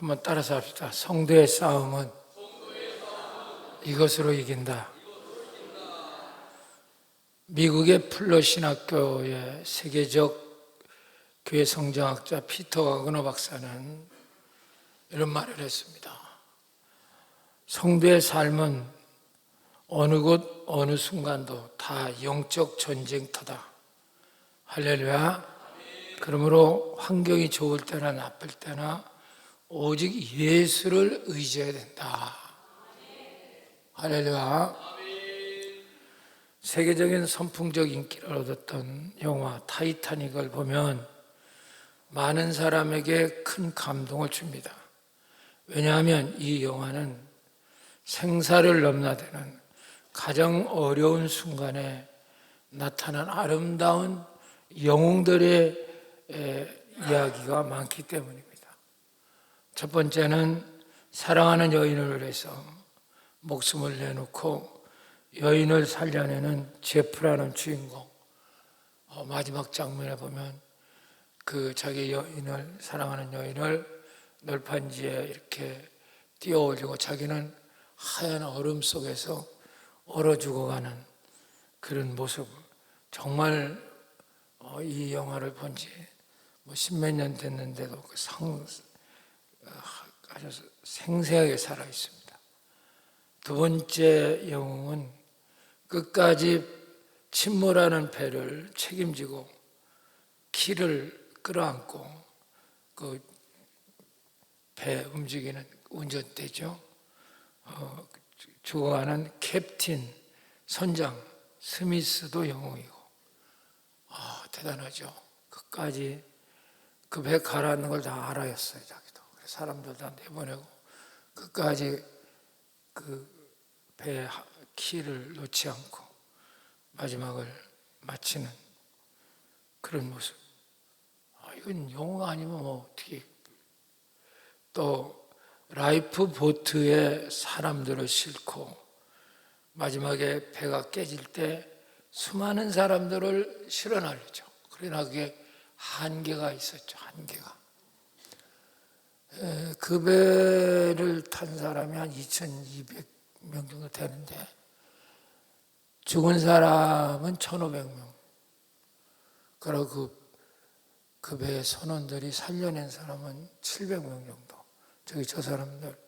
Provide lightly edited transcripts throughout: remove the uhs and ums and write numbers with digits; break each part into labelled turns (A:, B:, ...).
A: 한번 따라서 합시다. 성도의 싸움은 이것으로 이긴다. 미국의 플러 신학교의 세계적 교회 성장학자 피터 와그너 박사는 이런 말을 했습니다. 성도의 삶은 어느 곳 어느 순간도 다 영적 전쟁터다. 할렐루야. 그러므로 환경이 좋을 때나 나쁠 때나 오직 예수를 의지해야 된다. 할렐루야. 세계적인 선풍적 인기를 얻었던 영화 타이타닉을 보면 많은 사람에게 큰 감동을 줍니다. 왜냐하면 이 영화는 생사를 넘나드는 가장 어려운 순간에 나타난 아름다운 영웅들의 이야기가 많기 때문입니다. 첫 번째는 사랑하는 여인을 위해서 목숨을 내놓고 여인을 살려내는 제프라는 주인공. 마지막 장면에 보면 그 자기 여인을, 사랑하는 여인을 널판지에 이렇게 띄어 올리고 자기는 하얀 얼음 속에서 얼어 죽어가는 그런 모습. 정말 이 영화를 본 지 뭐 십몇 년 됐는데도 아주 생생하게 살아 있습니다. 두 번째 영웅은 끝까지 침몰하는 배를 책임지고 키를 끌어안고 그 배 움직이는 운전대죠. 죽어가는 캡틴 선장 스미스도 영웅이고, 대단하죠. 끝까지 그 배 가라앉는 걸 다 알아였어요, 자기도. 그래서 사람들 다 내보내고 끝까지 그 배 키를 놓지 않고 마지막을 마치는 그런 모습. 이건 영웅 아니면 뭐 어떻게. 또 라이프 보트에 사람들을 싣고 마지막에 배가 깨질 때 수많은 사람들을 실어 날리죠. 그러나 그게 한계가 있었죠. 한계가. 그 배를 탄 사람이 한 2,200명 정도 되는데 죽은 사람은 1,500명. 그리고 그 배의 선원들이 살려낸 사람은 700명 정도. 저 사람들,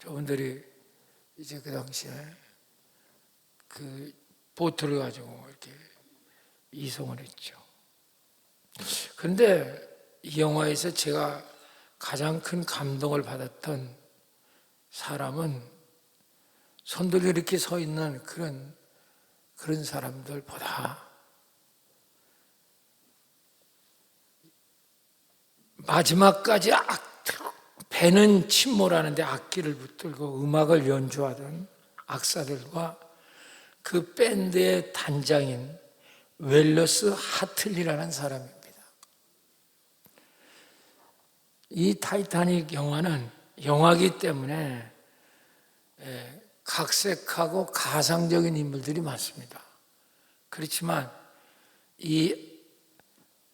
A: 저분들이 이제 그 당시에 그 보트를 가지고 이렇게 이송을 했죠. 그런데 이 영화에서 제가 가장 큰 감동을 받았던 사람은 손들고 이렇게 서 있는 그런 사람들보다 마지막까지 배는 침몰하는데 악기를 붙들고 음악을 연주하던 악사들과 그 밴드의 단장인 웰러스 하틀리라는 사람입니다. 이 타이타닉 영화는 영화이기 때문에 각색하고 가상적인 인물들이 많습니다. 그렇지만 이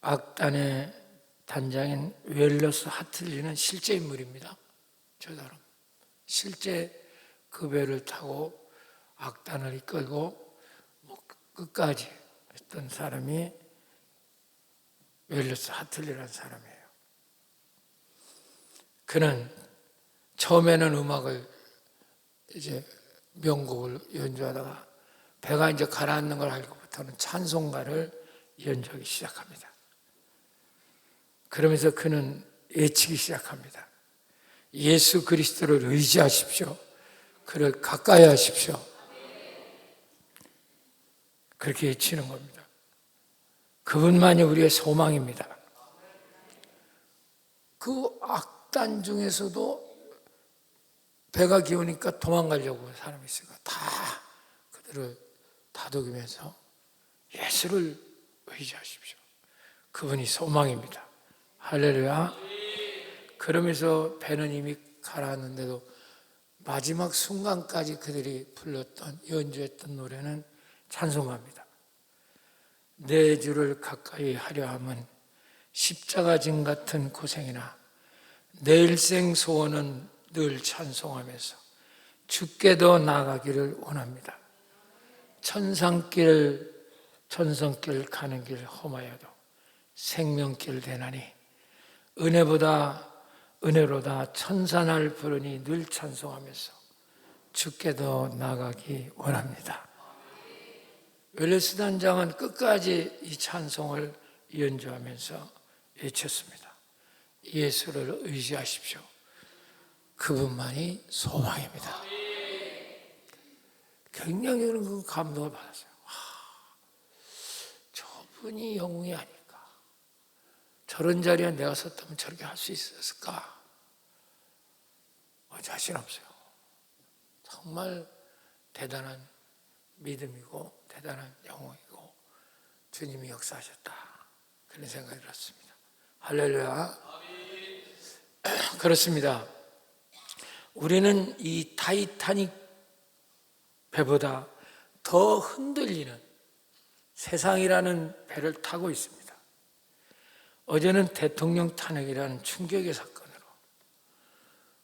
A: 악단의 단장인 웰러스 하틀리는 실제 인물입니다. 저 사람 실제 그 배를 타고 악단을 이끌고 끝까지 했던 사람이 웰러스 하틀리라는 사람이에요. 그는 처음에는 음악을 이제 명곡을 연주하다가 배가 이제 가라앉는 걸 알고부터는 찬송가를 연주하기 시작합니다. 그러면서 그는 외치기 시작합니다. 예수 그리스도를 의지하십시오. 그를 가까이 하십시오. 그렇게 외치는 겁니다. 그분만이 우리의 소망입니다. 그 악단 중에서도 배가 기우니까 도망가려고 사람이 있으니까 다 그들을 다독이면서 예수를 의지하십시오. 그분이 소망입니다. 할렐루야. 그러면서 배는 이미 가라앉는데도 마지막 순간까지 그들이 불렀던, 연주했던 노래는 찬송합니다. 내 주를 가까이 하려 함은 십자가 짐 같은 고생이나 내 일생 소원은 늘 찬송하면서 주께도 나아가기를 원합니다. 천성길 가는 길 험하여도 생명길 되나니 은혜로다 천산할 부르니 늘 찬송하면서 주께도 나아가기 원합니다. 웰레스 단장은 끝까지 이 찬송을 연주하면서 외쳤습니다. 예수를 의지하십시오. 그분만이 소망입니다. 굉장히 그런 감동을 받았어요. 저분이 영웅이 아닐까. 저런 자리에 내가 섰다면 저렇게 할 수 있었을까? 자신 없어요. 정말 대단한 믿음이고 대단한 영웅이고 주님이 역사하셨다. 그런 생각이 들었습니다. 할렐루야. 그렇습니다. 우리는 이 타이타닉 배보다 더 흔들리는 세상이라는 배를 타고 있습니다. 어제는 대통령 탄핵이라는 충격의 사건으로,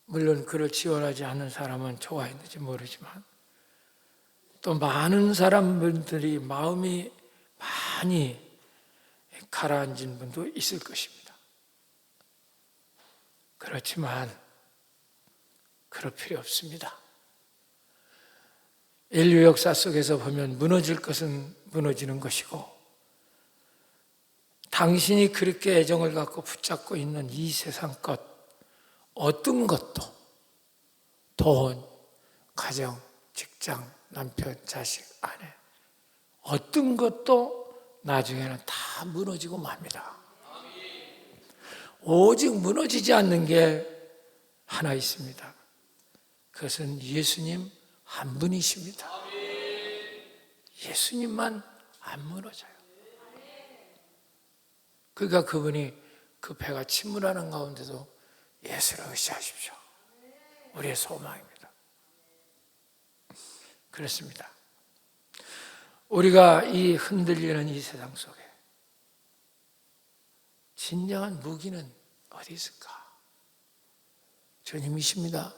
A: 물론 그를 지원하지 않는 사람은 좋아했는지 모르지만 또 많은 사람들이 마음이 많이 가라앉은 분도 있을 것입니다. 그렇지만 그럴 필요 없습니다. 인류 역사 속에서 보면 무너질 것은 무너지는 것이고, 당신이 그렇게 애정을 갖고 붙잡고 있는 이 세상 것, 어떤 것도, 돈, 가정, 직장, 남편, 자식, 아내, 어떤 것도 나중에는 다 무너지고 맙니다. 오직 무너지지 않는 게 하나 있습니다. 그것은 예수님 한 분이십니다. 예수님만 안 무너져요. 그러니까 그분이 그 배가 침몰하는 가운데도 예수를 의지하십시오. 우리의 소망입니다. 그렇습니다. 우리가 이 흔들리는 이 세상 속에 진정한 무기는 어디 있을까? 주님이십니다.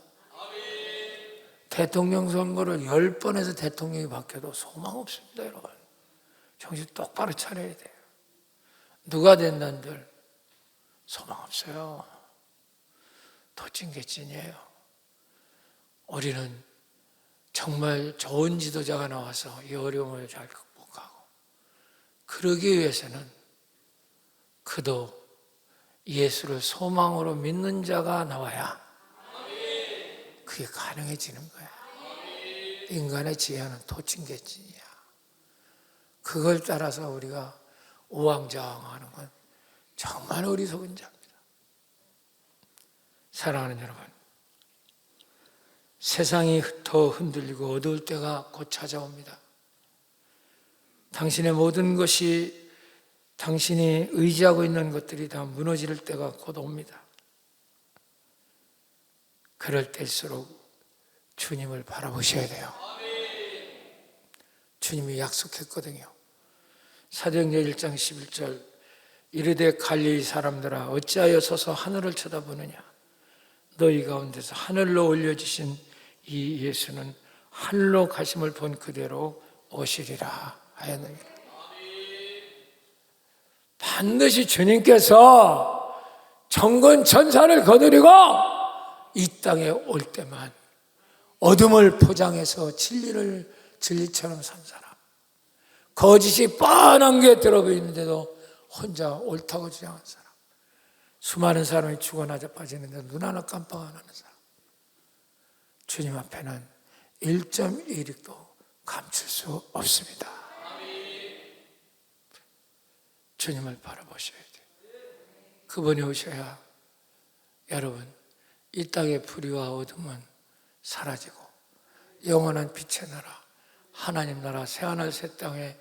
A: 대통령 선거를 10번에서 대통령이 바뀌어도 소망 없습니다, 여러분. 정신 똑바로 차려야 돼요. 누가 된다는들 소망 없어요. 도찐개찐이에요. 우리는 정말 좋은 지도자가 나와서 이 어려움을 잘 극복하고, 그러기 위해서는 그도 예수를 소망으로 믿는 자가 나와야 그게 가능해지는 거야. 인간의 지혜는 도찐개찐이야. 그걸 따라서 우리가 우왕좌왕하는 건 정말 어리석은 자입니다. 사랑하는 여러분, 세상이 더 흔들리고 어두울 때가 곧 찾아옵니다. 당신의 모든 것이, 당신이 의지하고 있는 것들이 다 무너질 때가 곧 옵니다. 그럴 때일수록 주님을 바라보셔야 돼요. 주님이 약속했거든요. 사도행전 1장 11절, 이르되 갈릴리 사람들아 어찌하여 서서 하늘을 쳐다보느냐. 너희 가운데서 하늘로 올려주신 이 예수는 하늘로 가심을 본 그대로 오시리라 하였느니라. 반드시 주님께서 정권 전사를 거두리고 이 땅에 올 때만 어둠을 포장해서 진리처럼 산 사람, 거짓이 뻔한 게 들어보이는데도 혼자 옳다고 주장한 사람, 수많은 사람이 죽어나자 빠지는데 눈 하나 깜빡 안 하는 사람, 주님 앞에는 1.1획도 감출 수 없습니다. 주님을 바라보셔야 돼요. 그분이 오셔야 여러분 이 땅의 불의와 어둠은 사라지고 영원한 빛의 나라, 하나님 나라 새하늘 새 땅에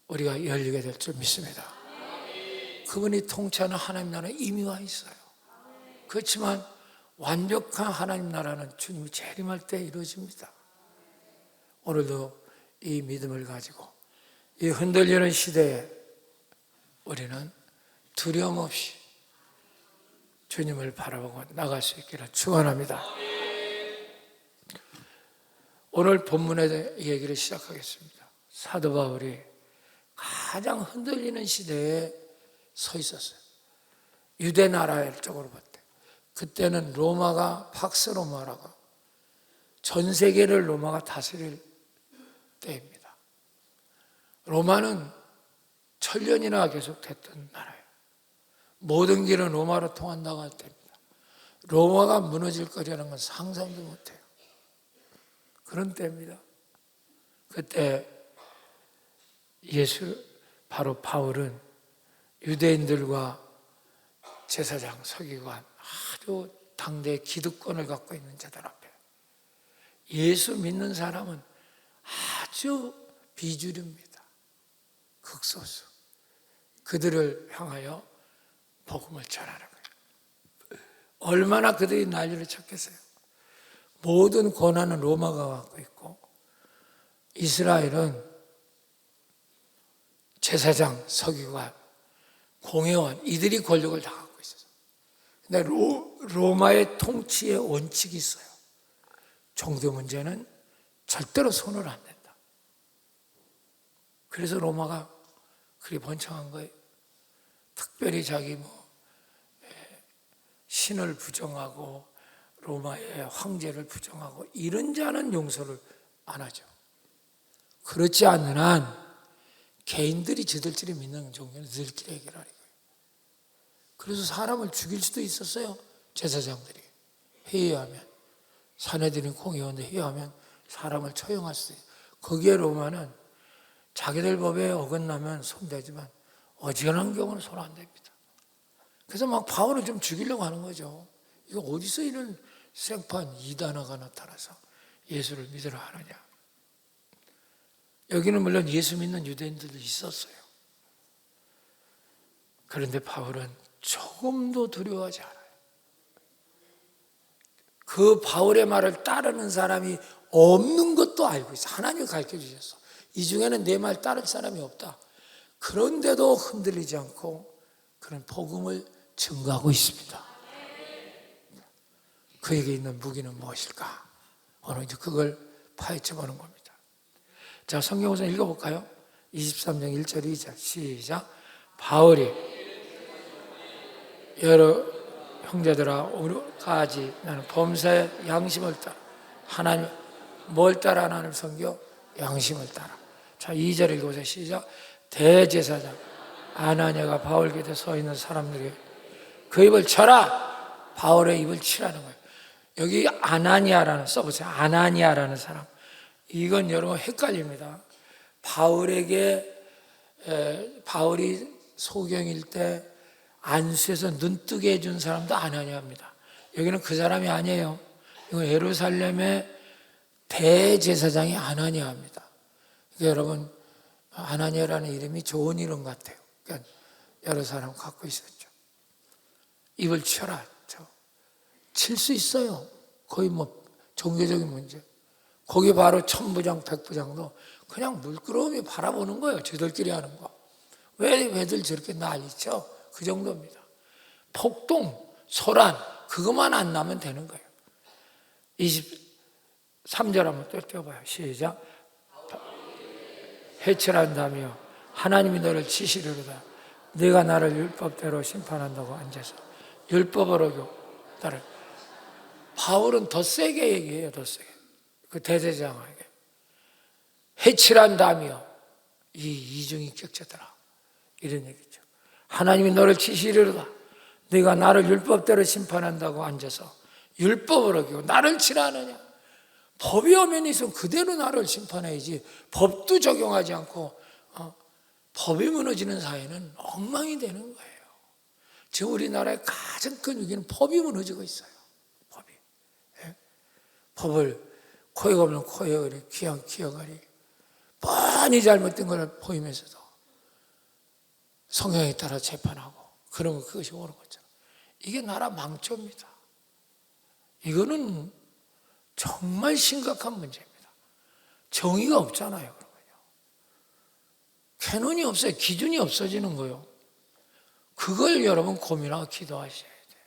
A: 우리가 열리게 될 줄 믿습니다. 그분이 통치하는 하나님 나라에 이미 와 있어요. 그렇지만 완벽한 하나님 나라는 주님이 재림할 때 이루어집니다. 오늘도 이 믿음을 가지고 이 흔들리는 시대에 우리는 두려움 없이 주님을 바라보고 나갈 수 있기를 축원합니다. 오늘 본문의 얘기를 시작하겠습니다. 사도 바울이 가장 흔들리는 시대에 서 있었어요. 유대 나라 쪽으로 볼 때. 그때는 로마가 팍스 로마라고 전 세계를 로마가 다스릴 때입니다. 로마는 천년이나 계속됐던 나라예요. 모든 길은 로마로 통한다고 할 때입니다. 로마가 무너질 거라는 건 상상도 못해요. 그런 때입니다. 그때 바로 바울은 유대인들과 제사장, 서기관, 아주 당대의 기득권을 갖고 있는 자들 앞에 예수 믿는 사람은 아주 비주류입니다. 극소수. 그들을 향하여 복음을 전하는 거예요. 얼마나 그들이 난리를 쳤겠어요. 모든 권한은 로마가 갖고 있고 이스라엘은 제사장, 서기관, 공회원 이들이 권력을 다 갖고 있어요. 근데 로마의 통치의 원칙이 있어요. 종교 문제는 절대로 손을 안 댄다. 그래서 로마가 그리 번창한 거예요. 특별히 자기 신을 부정하고 로마의 황제를 부정하고 이런 자는 용서를 안 하죠. 그렇지 않는 한 개인들이 저들끼리 믿는 종교는 저들끼리 해결하는 거예요. 그래서 사람을 죽일 수도 있었어요. 제사장들이 회의하면, 사내들인 공회원들 회의하면 사람을 처형할 수도 있어요. 거기에 로마는 자기들 법에 어긋나면 손대지만 어지간한 경우는 손 안 댑니다. 그래서 막 바울을 좀 죽이려고 하는 거죠. 이거 어디서 이런 생판 이단아가 나타나서 예수를 믿으라 하느냐. 여기는 물론 예수 믿는 유대인들도 있었어요. 그런데 바울은 조금도 두려워하지 않아요. 그 바울의 말을 따르는 사람이 없는 것도 알고 있어요. 하나님이 가르쳐 주셨어. 이 중에는 내 말 따를 사람이 없다. 그런데도 흔들리지 않고 그런 복음을 증거하고 있습니다. 그에게 있는 무기는 무엇일까? 오늘 이제 그걸 파헤쳐 보는 겁니다. 자, 성경 우선 읽어볼까요? 23장 1절 2절 시작. 바울이 여러 형제들아 오늘까지 나는 범사의 양심을 따라 하나님 뭘 따라 하나님 섬겨? 양심을 따라. 자, 2절 읽어보세요. 시작. 대제사장 아나니아가 바울 곁에 서 있는 사람들에게 그 입을 쳐라. 바울의 입을 치라는 거예요. 여기 아나니아라는 써보세요. 아나니아라는 사람. 이건 여러분 헷갈립니다. 바울이 소경일 때 안수에서 눈 뜨게 해준 사람도 아나니아입니다. 여기는 그 사람이 아니에요. 이건 예루살렘의 대제사장이 아나니아입니다. 그러니까 여러분 아나니아라는 이름이 좋은 이름 같아요. 그러니까 여러 사람 갖고 있었죠. 입을 쳐라. 칠 수 있어요. 거의 종교적인 문제. 거기 바로 천부장, 백부장도 그냥 물끄러미 바라보는 거예요. 저들끼리 하는 거. 왜들 저렇게 난리쳐? 그 정도입니다. 폭동, 소란, 그것만 안 나면 되는 거예요. 23절 한번 또 떼어봐요. 시작. 해칠한다며 하나님이 너를 치시려다. 네가 나를 율법대로 심판한다고 앉아서 율법을 어겨 나를. 바울은 더 세게 얘기해요. 더 세게. 그 대제사장에게 해칠한다며 이 이중이 격자더라 이런 얘기죠. 하나님이 너를 치시려다. 네가 나를 율법대로 심판한다고 앉아서 율법을 어기고 나를 치라 하느냐. 법이 엄연히 있으면 그대로 나를 심판해야지. 법도 적용하지 않고 법이 무너지는 사회는 엉망이 되는 거예요. 지금 우리나라의 가장 큰 위기는 법이 무너지고 있어요. 법이. 예? 법을 코에 걸면 코에 걸이, 귀에 걸이 뻔히 잘못된 걸 보이면서도 성향에 따라 재판하고 그러면 그것이 옳은 것처럼. 이게 나라 망조입니다. 이거는 정말 심각한 문제입니다. 정의가 없잖아요. 그러면요. 캐논이 없어요. 기준이 없어지는 거예요. 그걸 여러분 고민하고 기도하셔야 돼요.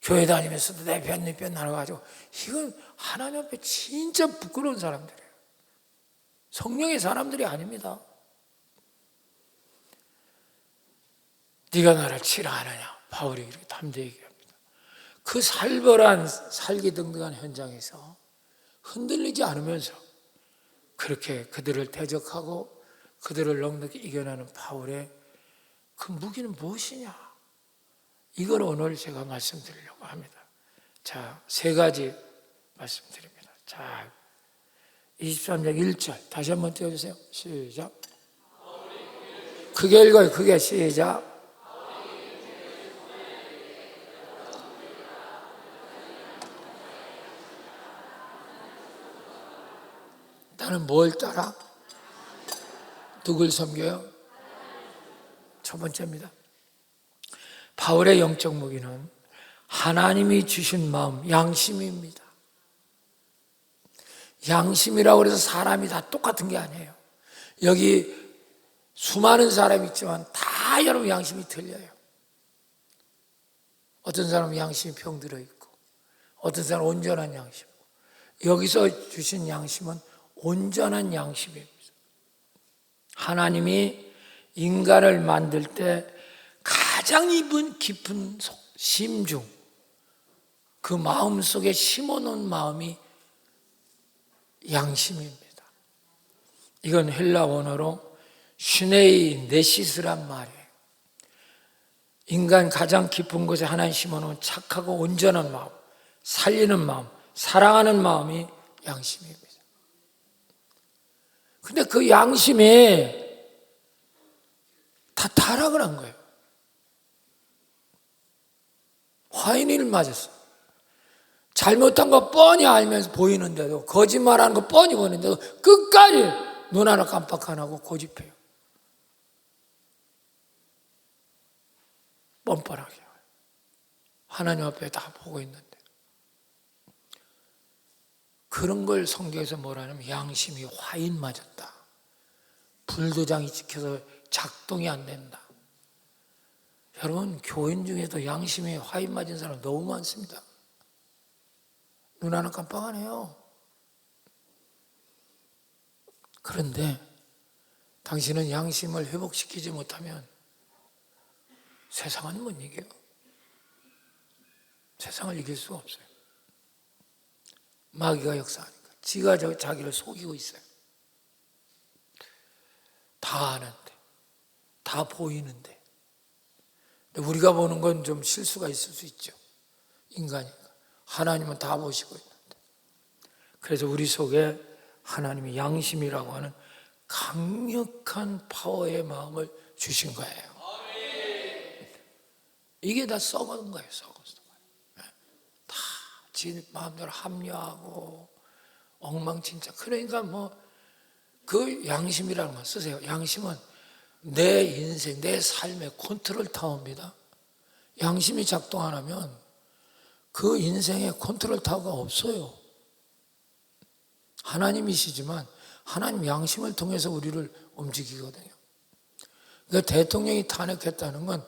A: 교회 다니면서도 내 편 나눠가지고, 이건 하나님 앞에 진짜 부끄러운 사람들이에요. 성령의 사람들이 아닙니다. 네가 나를 치라 하느냐, 바울이 이렇게 담대히 얘기합니다. 그 살벌한 살기등등한 현장에서 흔들리지 않으면서 그렇게 그들을 대적하고 그들을 넉넉히 이겨내는 바울의 그 무기는 무엇이냐, 이걸 오늘 제가 말씀드리려고 합니다. 자, 세 가지 말씀드립니다. 자, 23장 1절 다시 한번 띄워주세요. 시작. 크게 읽어요. 크게 시작. 나는 뭘 따라? 누굴 섬겨요? 첫 번째입니다. 바울의 영적 무기는 하나님이 주신 마음, 양심입니다. 양심이라고 해서 사람이 다 똑같은 게 아니에요. 여기 수많은 사람이 있지만 다 여러분 양심이 틀려요. 어떤 사람은 양심이 병들어 있고, 어떤 사람은 온전한 양심이고, 여기서 주신 양심은 온전한 양심입니다. 하나님이 인간을 만들 때 가장 깊은 심중, 그 마음 속에 심어놓은 마음이 양심입니다. 이건 헬라 원어로 슈네이 네시스란 말이에요. 인간 가장 깊은 곳에 하나님 심어놓은 착하고 온전한 마음, 살리는 마음, 사랑하는 마음이 양심입니다. 근데 그 양심이 다 타락을 한 거예요. 화인을 맞았어. 잘못한 거 뻔히 알면서 보이는데도, 거짓말하는 거 뻔히 보이는데도 끝까지 눈 하나 깜빡 안 하고 고집해요. 뻔뻔하게. 하나님 앞에 다 보고 있는데. 그런 걸 성경에서 뭐라 하냐면 양심이 화인 맞았다. 불도장이 찍혀서 작동이 안 된다. 여러분, 교인 중에도 양심이 화인 맞은 사람 너무 많습니다. 눈 하나 깜빡 안 해요. 그런데 당신은 양심을 회복시키지 못하면 세상은 못 이겨요. 세상을 이길 수가 없어요. 마귀가 역사하니까 지가 자기를 속이고 있어요. 다 아는데, 다 보이는데. 우리가 보는 건 좀 실수가 있을 수 있죠. 인간이니까. 하나님은 다 보시고 있는데. 그래서 우리 속에 하나님이 양심이라고 하는 강력한 파워의 마음을 주신 거예요. 이게 다 썩은 거예요. 썩었어. 다 지 마음대로 합리화하고 엉망진창. 그러니까 그 양심이라는 거 쓰세요. 양심은 내 인생, 내 삶의 컨트롤 타워입니다. 양심이 작동 안 하면 그 인생에 컨트롤 타워가 없어요. 하나님이시지만 하나님 양심을 통해서 우리를 움직이거든요. 그러니까 대통령이 탄핵했다는 건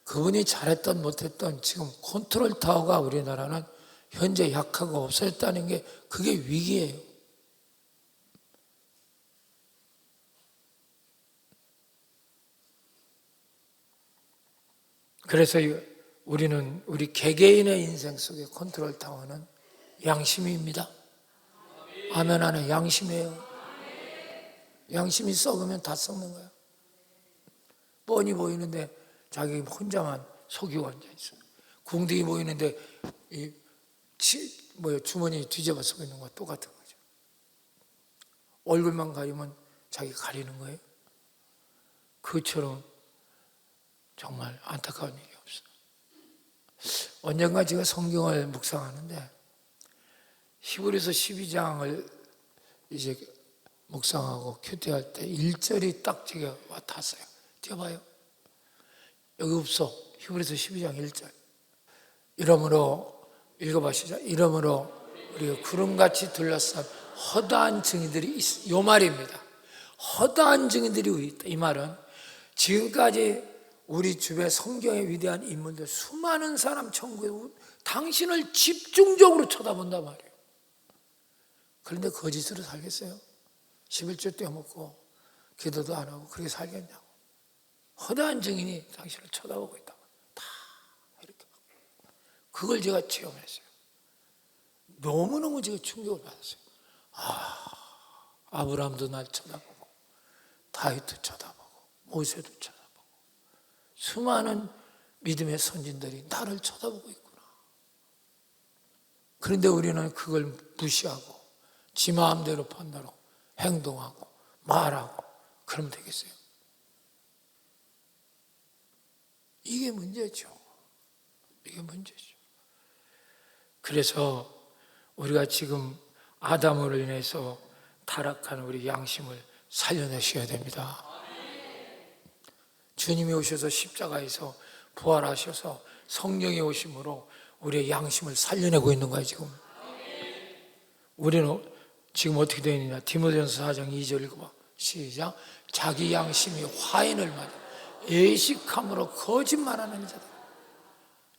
A: 그분이 잘했던 못했던 지금 컨트롤 타워가 우리나라는 현재 약하고 없어졌다는 게 그게 위기예요. 그래서 우리 개개인의 인생 속의 컨트롤 타워는 양심입니다. 아멘 안에 양심이에요. 양심이 썩으면 다 썩는 거예요. 뻔히 보이는데 자기 혼자만 속이고 앉아있어요. 궁둥이 보이는데 주머니 뒤집어 쓰고 있는 거 똑같은 거죠. 얼굴만 가리면 자기 가리는 거예요. 그처럼 정말 안타까운 일이 없어요. 언젠가 제가 성경을 묵상하는데 히브리서 12장을 이제 묵상하고 큐티할 때 1절이 딱 제가 와닿았어요. 띄워봐요. 여기 없어. 히브리서 12장 1절. 이러므로 읽어봐 시작. 이러므로 우리가 구름같이 둘러싼 허다한 증인들이 있어. 요 말입니다. 허다한 증인들이 있다. 이 말은 지금까지 우리 주변 성경의 위대한 인물들, 수많은 사람 천국에 당신을 집중적으로 쳐다본단 말이에요. 그런데 거짓으로 살겠어요? 11조 떼어먹고 기도도 안 하고 그렇게 살겠냐고. 허다한 증인이 당신을 쳐다보고 있다고. 다 이렇게. 그걸 제가 체험했어요. 너무너무 제가 충격을 받았어요. 아브라함도 날 쳐다보고, 다윗도 쳐다보고, 모세도 쳐다보고, 수많은 믿음의 선진들이 나를 쳐다보고 있구나. 그런데 우리는 그걸 무시하고 지 마음대로 판단하고 행동하고 말하고 그러면 되겠어요? 이게 문제죠. 이게 문제죠. 그래서 우리가 지금 아담으로 인해서 타락한 우리 양심을 살려내셔야 됩니다. 주님이 오셔서 십자가에서 부활하셔서 성령이 오심으로 우리의 양심을 살려내고 있는 거예요. 지금 우리는 지금 어떻게 되어 있느냐. 디모데전서 4장 2절 읽어봐. 시작. 자기 양심이 화인을 맞아 애식함으로 거짓말하는 자들.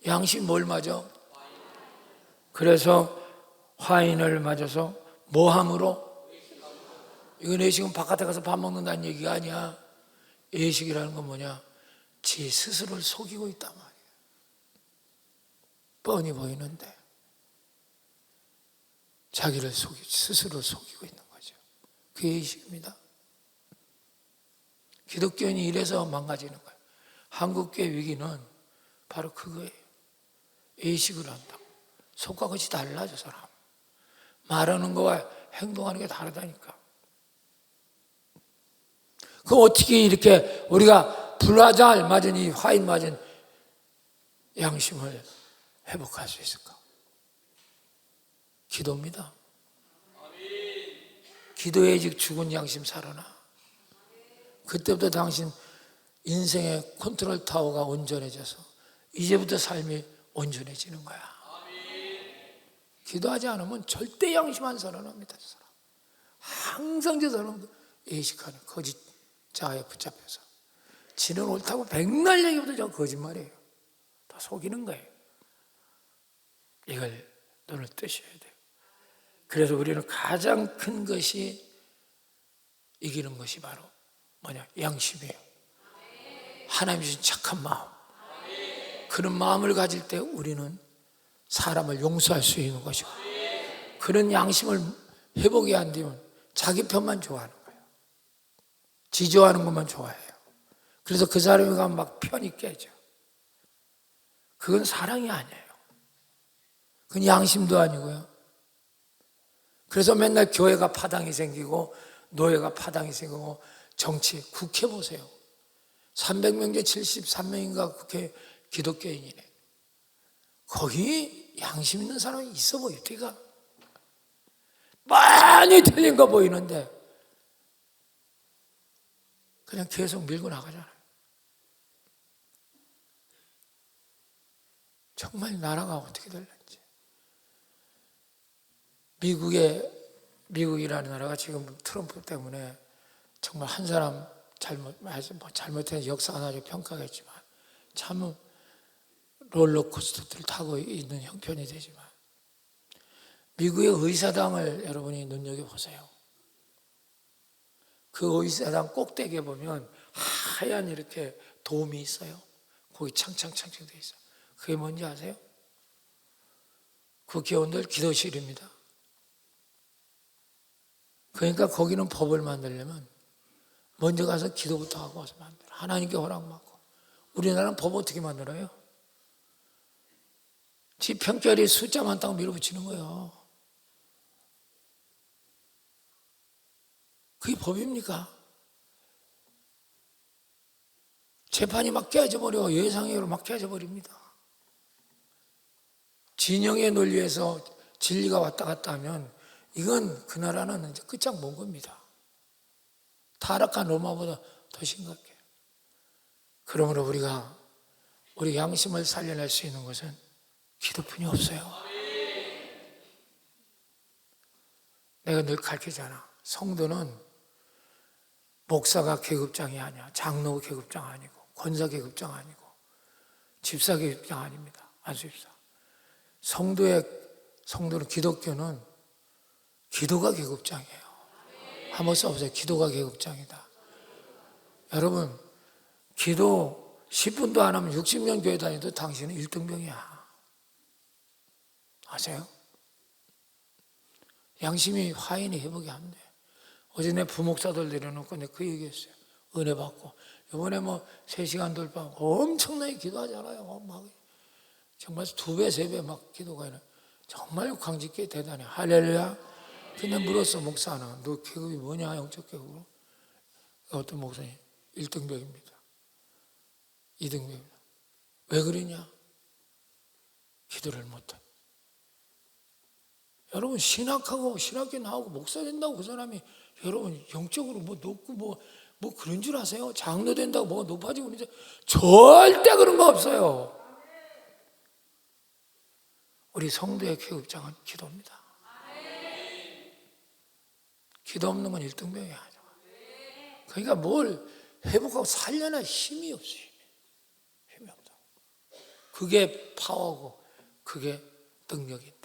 A: 양심 뭘 맞아? 그래서 화인을 맞아서 뭐함으로? 이건 애식은 바깥에 가서 밥 먹는다는 얘기가 아니야. 애식이라는 건 뭐냐? 지 스스로를 속이고 있단 말이야. 뻔히 보이는데 자기를 스스로 속이고 있는 거죠. 그게 애식입니다. 기독교인이 이래서 망가지는 거예요. 한국교회 위기는 바로 그거예요. 애식을 한다고. 속과 겉이 달라져. 사람 말하는 거와 행동하는 게 다르다니까. 그럼 어떻게 이렇게 우리가 불화잘 맞은 이 화인 맞은 양심을 회복할 수 있을까? 기도입니다. 기도에 즉 죽은 양심 살아나. 그때부터 당신 인생의 컨트롤 타워가 온전해져서 이제부터 삶이 온전해지는 거야. 기도하지 않으면 절대 양심 안 살아납니다. 저 사람. 항상 저 사람은 애식하는 거짓 자아에 붙잡혀서 지는 옳다고 백날 얘기해도 저 거짓말이에요. 다 속이는 거예요. 이걸 눈을 뜨셔야 돼요. 그래서 우리는 가장 큰 것이 이기는 것이 바로 뭐냐? 양심이에요. 하나님 주신 착한 마음. 그런 마음을 가질 때 우리는 사람을 용서할 수 있는 것이고, 그런 양심을 회복이 안 되면 자기 편만 좋아하는 거예요. 지 좋아하는 것만 좋아해요. 그래서 그 사람이 가면 막 편이 깨져. 그건 사랑이 아니에요. 그건 양심도 아니고요. 그래서 맨날 교회가 파당이 생기고 노예가 파당이 생기고 정치, 국회 보세요. 300명 중 73명인가 국회 기독교인이네. 거기 양심 있는 사람이 있어 보여. 뒤가 많이 틀린 거 보이는데 그냥 계속 밀고 나가잖아요. 정말 나라가 어떻게 될는지. 미국이라는 나라가 지금 트럼프 때문에 정말 한 사람 잘못해서 역사가 나중에 평가하겠지만 참 롤러코스터를 타고 있는 형편이 되지만, 미국의 의사당을 여러분이 눈여겨보세요. 그 의사당 꼭대기에 보면 하얀 이렇게 돔이 있어요. 거기 창창 돼 있어요. 그게 뭔지 아세요? 국회의원들 기도실입니다. 그러니까 거기는 법을 만들려면 먼저 가서 기도부터 하고 와서 만들어. 하나님께 허락받고. 우리나라는 법 어떻게 만들어요? 지 편결이 숫자 많다고 밀어붙이는 거예요. 그게 법입니까? 재판이 막 깨져버려. 예상외로 막 깨져버립니다. 진영의 논리에서 진리가 왔다 갔다 하면 이건 그 나라는 이제 끝장 본 겁니다. 타락한 로마보다 더 심각해요. 그러므로 우리가 우리 양심을 살려낼 수 있는 것은 기도뿐이 없어요. 내가 늘 가르치잖아. 성도는 목사가 계급장이 아니야. 장로 계급장 아니고 권사계급장 아니고 집사계급장 아닙니다. 안수집사. 성도는 기독교는 기도가 계급장이에요. 한번 써보세요. 기도가 계급장이다. 여러분, 기도 10분도 안 하면 60년 교회 다녀도 당신은 1등병이야. 아세요? 양심이 화인이 회복이 안 돼. 어제 내 부목사들 내려놓고 내가 그 얘기했어요. 은혜 받고. 이번에 3시간 돌파하고 엄청나게 기도하잖아요. 막 정말 2배, 3배 막 기도가 있는. 정말 강직계 대단해. 할렐루야. 근데 물었어, 목사는. 너 계급이 뭐냐, 영적 계급으로? 어떤 목사님? 1등병입니다. 2등병입니다. 왜 그러냐? 기도를 못해. 여러분, 신학하고 신학교 나오고 목사 된다고 그 사람이 여러분 영적으로 높고 뭐 그런 줄 아세요? 장로 된다고 뭐가 높아지고 그러죠? 절대 그런 거 없어요. 우리 성도의 계급장은 기도입니다. 기도 없는 건 1등병이야. 그러니까 뭘 회복하고 살려나 힘이 없어요. 힘이 없다고. 그게 파워고 그게 능력인데.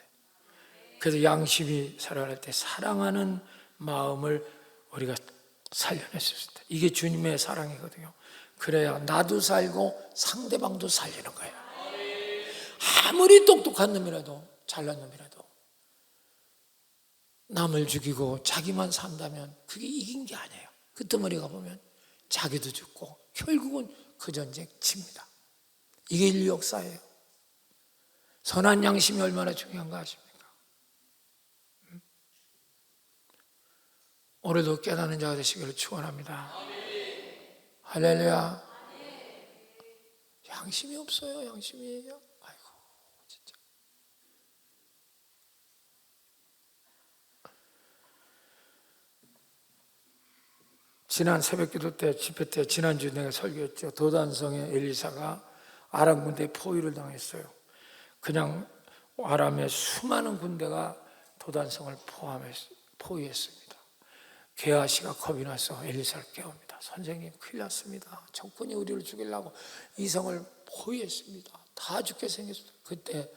A: 그래서 양심이 살아갈 때 사랑하는 마음을 우리가 살려냈을 때 이게 주님의 사랑이거든요. 그래야 나도 살고 상대방도 살리는 거예요. 아무리 똑똑한 놈이라도 잘난 놈이라도 남을 죽이고 자기만 산다면 그게 이긴 게 아니에요. 끄트머리가 보면 자기도 죽고 결국은 그 전쟁 집니다. 이게 인류 역사예요. 선한 양심이 얼마나 중요한가 아십니까? 오늘도 깨닫는 자가 되시기를 축원합니다. 할렐루야. 양심이 없어요. 양심이. 아이고 진짜. 지난 새벽기도 때 집회 때 지난주 내가 설교했죠. 도단성의 엘리사가 아람 군대에 포위를 당했어요. 그냥 아람의 수많은 군대가 도단성을 포위했습니다. 게하시가 겁이 나서 엘리사를 깨웁니다. 선생님 큰일 났습니다. 적군이 우리를 죽이려고 이 성을 포위했습니다. 다 죽게 생겼습니다. 그때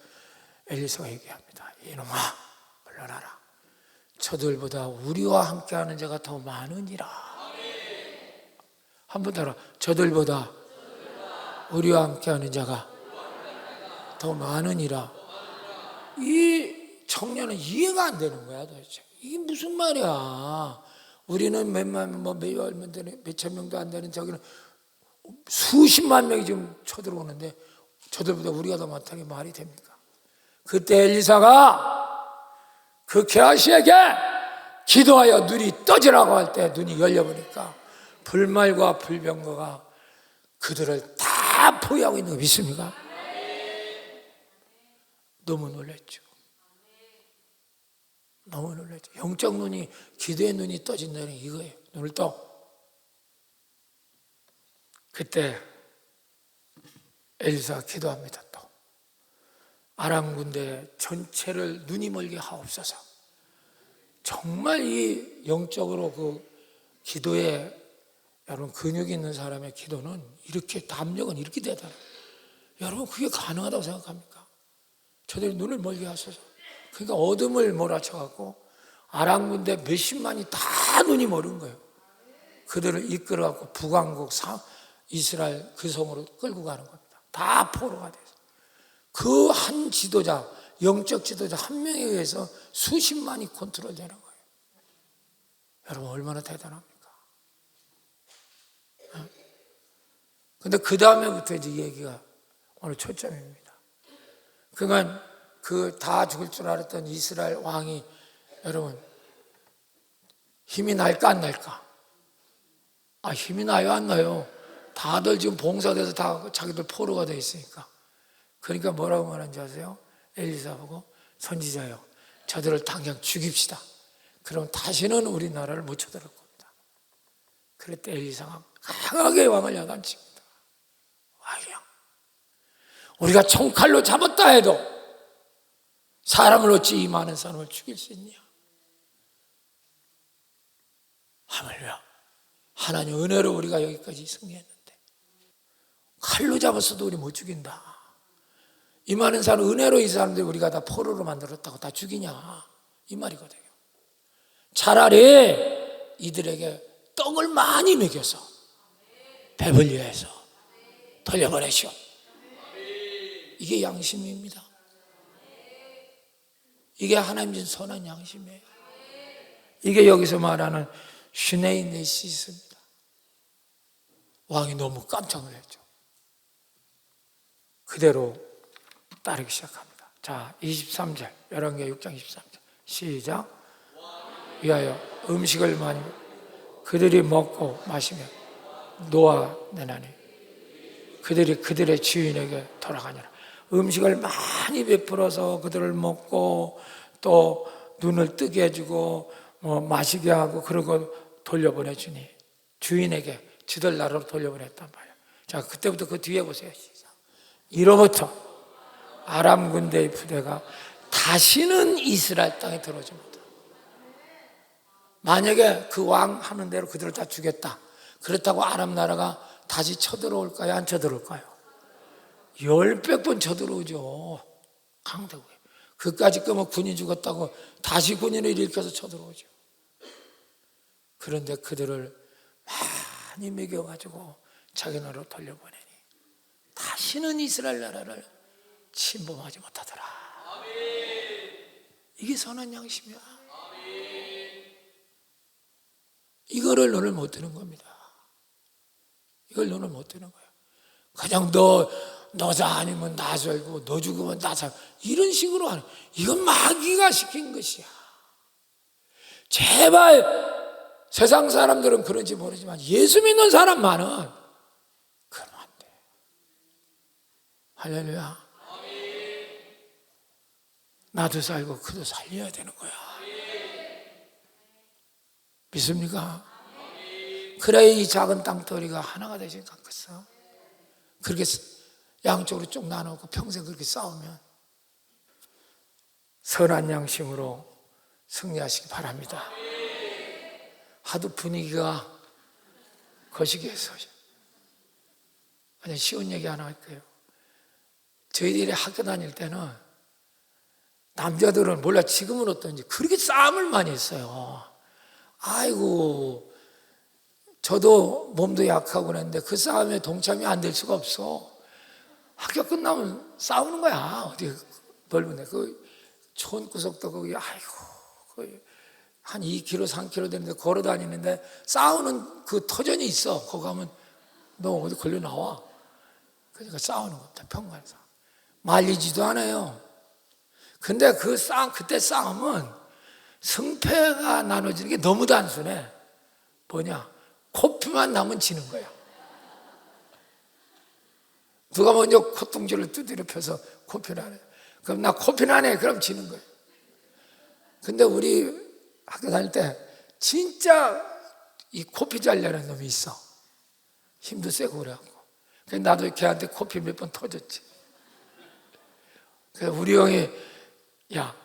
A: 엘리사가 얘기합니다. 이놈아 물러나라. 저들보다 우리와 함께하는 자가 더 많으니라. 한 번 더 저들보다 우리와 함께하는 자가 더 많으니라. 이 청년은 이해가 안 되는 거야 도대체. 이게 무슨 말이야. 우리는 몇천 명도 안 되는 저기는 수십만 명이 지금 쳐들어오는데 저들보다 우리가 더 많다는 게 말이 됩니까? 그때 엘리사가 그 게하시에게 기도하여 눈이 떠지라고 할 때 눈이 열려보니까 불말과 불병거가 그들을 다 포위하고 있는 거 믿습니까? 너무 놀랐죠. 너무 놀랐죠. 영적 눈이, 기도의 눈이 떠진다는 게 이거예요. 눈을 떠. 그때 엘리사가 기도합니다. 또 아람 군대 전체를 눈이 멀게 하옵소서. 정말 이 영적으로 그 기도에 여러분 근육이 있는 사람의 기도는 이렇게 담력은 이렇게 대단해요. 여러분 그게 가능하다고 생각합니까? 저들이 눈을 멀게 하소서. 그러니까 어둠을 몰아쳐갖고 아람 군대 몇십만이 다 눈이 멀은 거예요. 그들을 이끌어갖고 북왕국 이스라엘 그 성으로 끌고 가는 겁니다. 다 포로가 돼서. 그 한 지도자, 영적 지도자 한 명에 의해서 수십만이 컨트롤되는 거예요. 여러분 얼마나 대단합니까? 근데 그 다음에부터 이제 얘기가 오늘 초점입니다. 그러니까 그 다 죽을 줄 알았던 이스라엘 왕이 여러분 힘이 날까 안 날까? 힘이 나요 안 나요? 다들 지금 봉사돼서 다 자기들 포로가 돼 있으니까. 그러니까 뭐라고 말하는지 아세요? 엘리사 보고 선지자요 저들을 당장 죽입시다. 그럼 다시는 우리나라를 못 쳐들을 겁니다. 그랬더니 엘리사가 강하게 왕을 야단칩니다. 왕이야, 우리가 총칼로 잡았다 해도 사람을 어찌 이 많은 사람을 죽일 수 있냐? 하물며 하나님 은혜로 우리가 여기까지 승리했는데 칼로 잡았어도 우리 못 죽인다. 이 많은 사람, 은혜로 이 사람들 우리가 다 포로로 만들었다고 다 죽이냐, 이 말이거든요. 차라리 이들에게 떡을 많이 먹여서 배불리 해서 돌려보내시오. 이게 양심입니다. 이게 하나님 준 선한 양심이에요. 이게 여기서 말하는 슈네이 네시스입니다. 왕이 너무 깜짝 놀랐죠. 그대로 따르기 시작합니다. 자, 23절, 열왕기하 6장 23절 시작. 위하여 음식을 많이 그들이 먹고 마시며 놓아내나니 그들이 그들의 주인에게 돌아가니라. 음식을 많이 베풀어서 그들을 먹고 또 눈을 뜨게 해주고 마시게 하고 그러고 돌려보내주니 주인에게 지들 나라로 돌려보냈단 말이에요. 자, 그때부터 그 뒤에 보세요. 이로부터 아람 군대의 부대가 다시는 이스라엘 땅에 들어오지 못한다. 만약에 그 왕 하는 대로 그들을 다 죽였다. 그렇다고 아람 나라가 다시 쳐들어올까요? 안 쳐들어올까요? 10배 쳐들어오죠. 강대국에. 그까짓 거면 군인 죽었다고 다시 군인을 일으켜서 쳐들어오죠. 그런데 그들을 많이 먹여가지고 자기 나라로 돌려보내니 다시는 이스라엘 나라를 침범하지 못하더라. 이게 선한 양심이야. 이거를 눈을 못 뜨는 겁니다. 이걸 눈을 못 뜨는 거예요. 그냥 너자 아니면 나 살고 너 죽으면 나 살고 이런 식으로 하는, 이건 마귀가 시킨 것이야. 제발 세상 사람들은 그런지 모르지만 예수 믿는 사람만은 그러면 안 돼. 할렐루야. 나도 살고 그도 살려야 되는 거야. 믿습니까? 그래야 이 작은 땅덩어리가 하나가 되지 않겠어? 그렇게 양쪽으로 쭉 나누고 평생 그렇게 싸우면 선한 양심으로 승리하시기 바랍니다. 하도 분위기가 거시기해서 그냥 쉬운 얘기 하나 할게요. 저희들이 학교 다닐 때는 남자들은 몰라 지금은 어떤지 그렇게 싸움을 많이 했어요. 아이고, 저도 몸도 약하고 그랬는데 그 싸움에 동참이 안 될 수가 없어. 학교 끝나면 싸우는 거야. 어디 넓은 데, 그 촌구석도 거기, 아이고, 거기 한 2km, 3km 되는데 걸어 다니는데 싸우는 그 터전이 있어. 거기 가면 너 어디 걸려 나와. 그러니까 싸우는 겁니다. 평관에서. 말리지도 않아요. 근데 그때 싸움은 승패가 나눠지는 게 너무 단순해. 뭐냐? 코피만 나면 지는 거야. 누가 먼저 콧등줄을 두드려 펴서 코피 나네. 그럼 나 코피 나네. 그럼 지는 거야. 근데 우리 학교 다닐 때 진짜 이 코피 잘려는 놈이 있어. 힘도 세고 그래갖고. 그래서 나도 걔한테 코피 몇 번 터졌지. 그래서 우리 형이 야,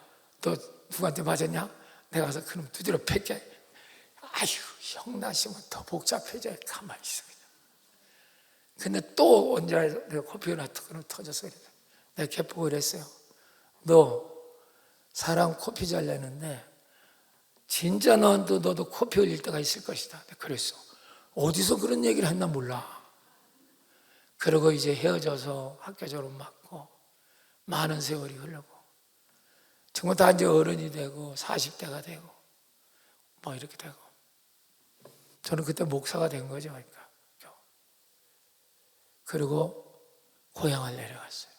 A: 너 누구한테 맞았냐? 내가 가서 그놈 두드려 팰게. 아휴, 형 나시면 더 복잡해져. 가만히 있어. 근데 또 언제 내가 코피가 나서 터졌어. 내가 걔보고 그랬어요. 너 사람 코피 잘 내는데 진짜 너도 코피 흘릴 때가 있을 것이다. 그랬어. 어디서 그런 얘기를 했나 몰라. 그러고 이제 헤어져서 학교 졸업 맞고 많은 세월이 흐르고 정말 다 이제 어른이 되고 40대가 되고 뭐 이렇게 되고 저는 그때 목사가 된 거죠. 그러니까. 그리고 고향을 내려갔어요.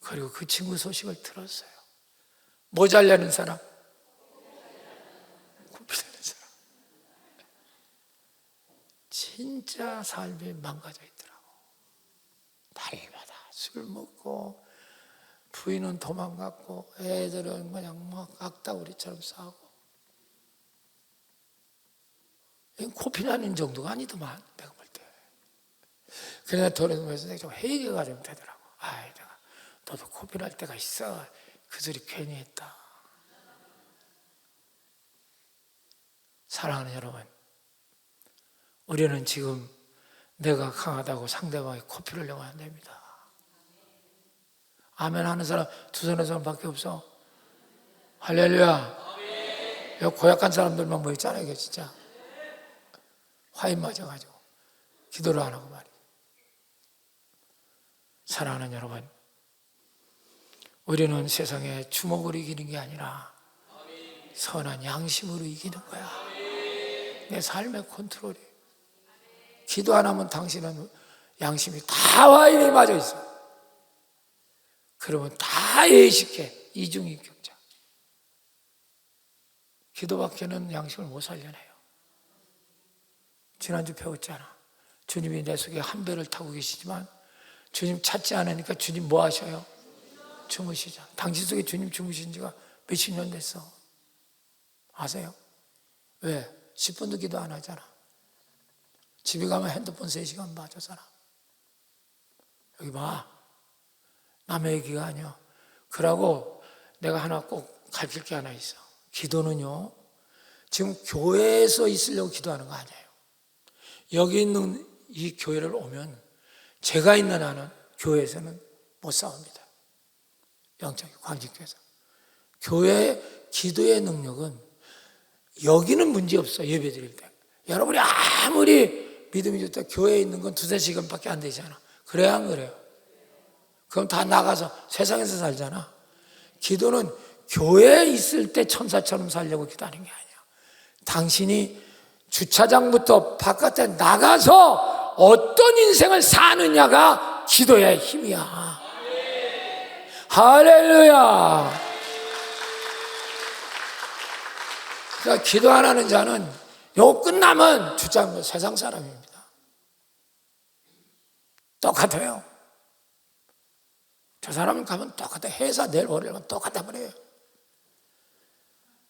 A: 그리고 그 친구 소식을 들었어요. 뭐 잘려는 사람? 코피 잘려는 사람. 진짜 삶이 망가져 있더라고. 날마다 술 먹고 부인은 도망갔고 애들은 그냥 막 악다구리처럼 싸우고. 이건 코피 나는 정도가 아니더만 내가 볼 때. 그래서 돌아오면서 내가 좀 회개가 좀 되더라고. 아이, 내가 너도 코피 날 때가 있어. 그 소리 괜히 했다. 사랑하는 여러분, 우리는 지금 내가 강하다고 상대방이 코피를 내면 안 됩니다. 아멘 하는 사람 두 손의 사람밖에 없어. 할렐루야. 여기 고약한 사람들만 모였잖아요. 이게 진짜 화인 맞아가지고 기도를 안 하고 말이에요. 사랑하는 여러분, 우리는 세상에 주먹으로 이기는 게 아니라 선한 양심으로 이기는 거야. 내 삶의 컨트롤이. 기도 안 하면 당신은 양심이 다 와인에 맞아 있어. 그러면 다 예식해. 이중인격자. 기도밖에는 양심을 못 살려내요. 지난주 배웠잖아. 주님이 내 속에 한 배를 타고 계시지만 주님 찾지 않으니까 주님 뭐 하셔요? 주무시죠. 당신 속에 주님 주무신 지가 몇십 년 됐어. 아세요? 왜? 10분도 기도 안 하잖아. 집에 가면 핸드폰 3시간 봐주잖아. 여기 봐. 남의 얘기가 아니야. 그러고 내가 하나 꼭 가르칠 게 하나 있어. 기도는요, 지금 교회에서 있으려고 기도하는 거 아니에요. 여기 있는 이 교회를 오면 제가 있는 한은 교회에서는 못 싸웁니다. 영적인 광진교회에서. 교회 기도의 능력은 여기는 문제 없어. 예배 드릴 때 여러분이 아무리 믿음이 좋다 교회에 있는 건 2-3시간밖에 안 되잖아. 그래야 안 그래요? 그럼 다 나가서 세상에서 살잖아. 기도는 교회에 있을 때 천사처럼 살려고 기도하는 게 아니야. 당신이 주차장부터 바깥에 나가서 어떤 인생을 사느냐가 기도의 힘이야. 할렐루야. 그러니까 기도 안 하는 자는 요 끝나면 주장 세상 사람입니다. 똑같아요. 저 사람은 가면 똑같아. 회사 내일 월요일 가면 똑같아 버려요.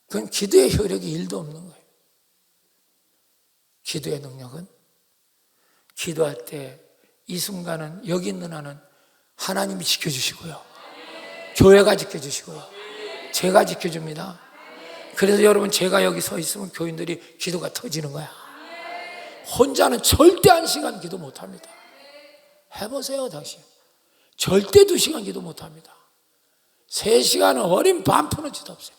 A: 그건 기도의 효력이 1도 없는 거예요. 기도의 능력은 기도할 때 이 순간은 여기 있는 한은 하나님이 지켜주시고요. 교회가 지켜주시고요. 제가 지켜줍니다. 그래서 여러분 제가 여기 서 있으면 교인들이 기도가 터지는 거야. 혼자는 절대 1시간 기도 못합니다. 해보세요 당신. 절대 2시간 기도 못합니다. 3시간은 어린 반푼어치도 없어요.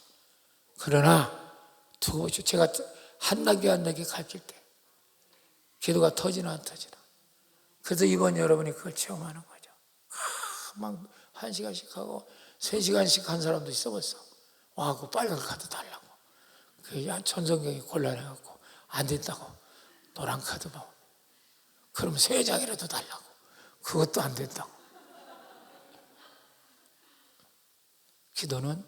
A: 그러나 두고 보시오. 제가 한 단계 한 단계 가르칠 때 기도가 터지나 안 터지나. 그래서 이번 여러분이 그걸 체험하는 거죠. 막 1시간씩 하고 3시간씩 한 사람도 있어 벌써. 와, 그 빨간 카드 달라고. 그게 전성경이 곤란해갖고 안 된다고. 노란 카드 뭐. 그럼 3장이라도 달라고. 그것도 안 된다고. 기도는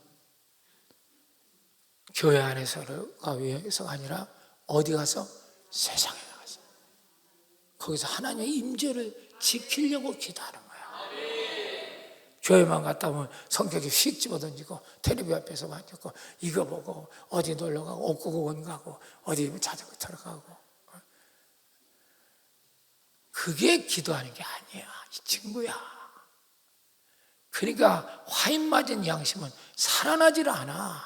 A: 교회 안에서가 위해서가 아니라 어디 가서? 세상에 가서. 거기서 하나님의 임재를 지키려고 기도하는 거야. 교회만 갔다 오면 성격이 휙 집어던지고 텔레비 앞에서 앉고 이거 보고 어디 놀러 가고 옥구공원 가고 어디 자전거 타러 가고. 그게 기도하는 게 아니야. 이 친구야. 그러니까 화인 맞은 양심은 살아나질 않아.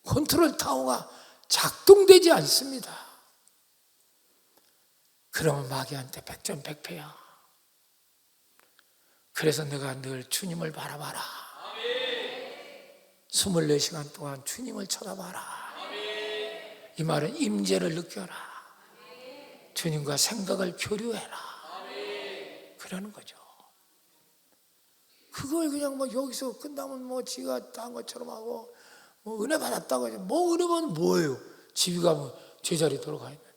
A: 컨트롤 타워가 작동되지 않습니다. 그러면 마귀한테 백전백패야. 그래서 내가 늘 주님을 바라봐라. 24시간 동안 주님을 쳐다봐라. 이 말은 임재를 느껴라. 주님과 생각을 교류해라. 그러는 거죠. 그걸 그냥 뭐 여기서 끝나면 뭐 지가 딴 것처럼 하고 뭐 은혜 받았다고 하지. 뭐 은혜 받으면 뭐예요? 집에 가면 제자리 돌아가 있는데.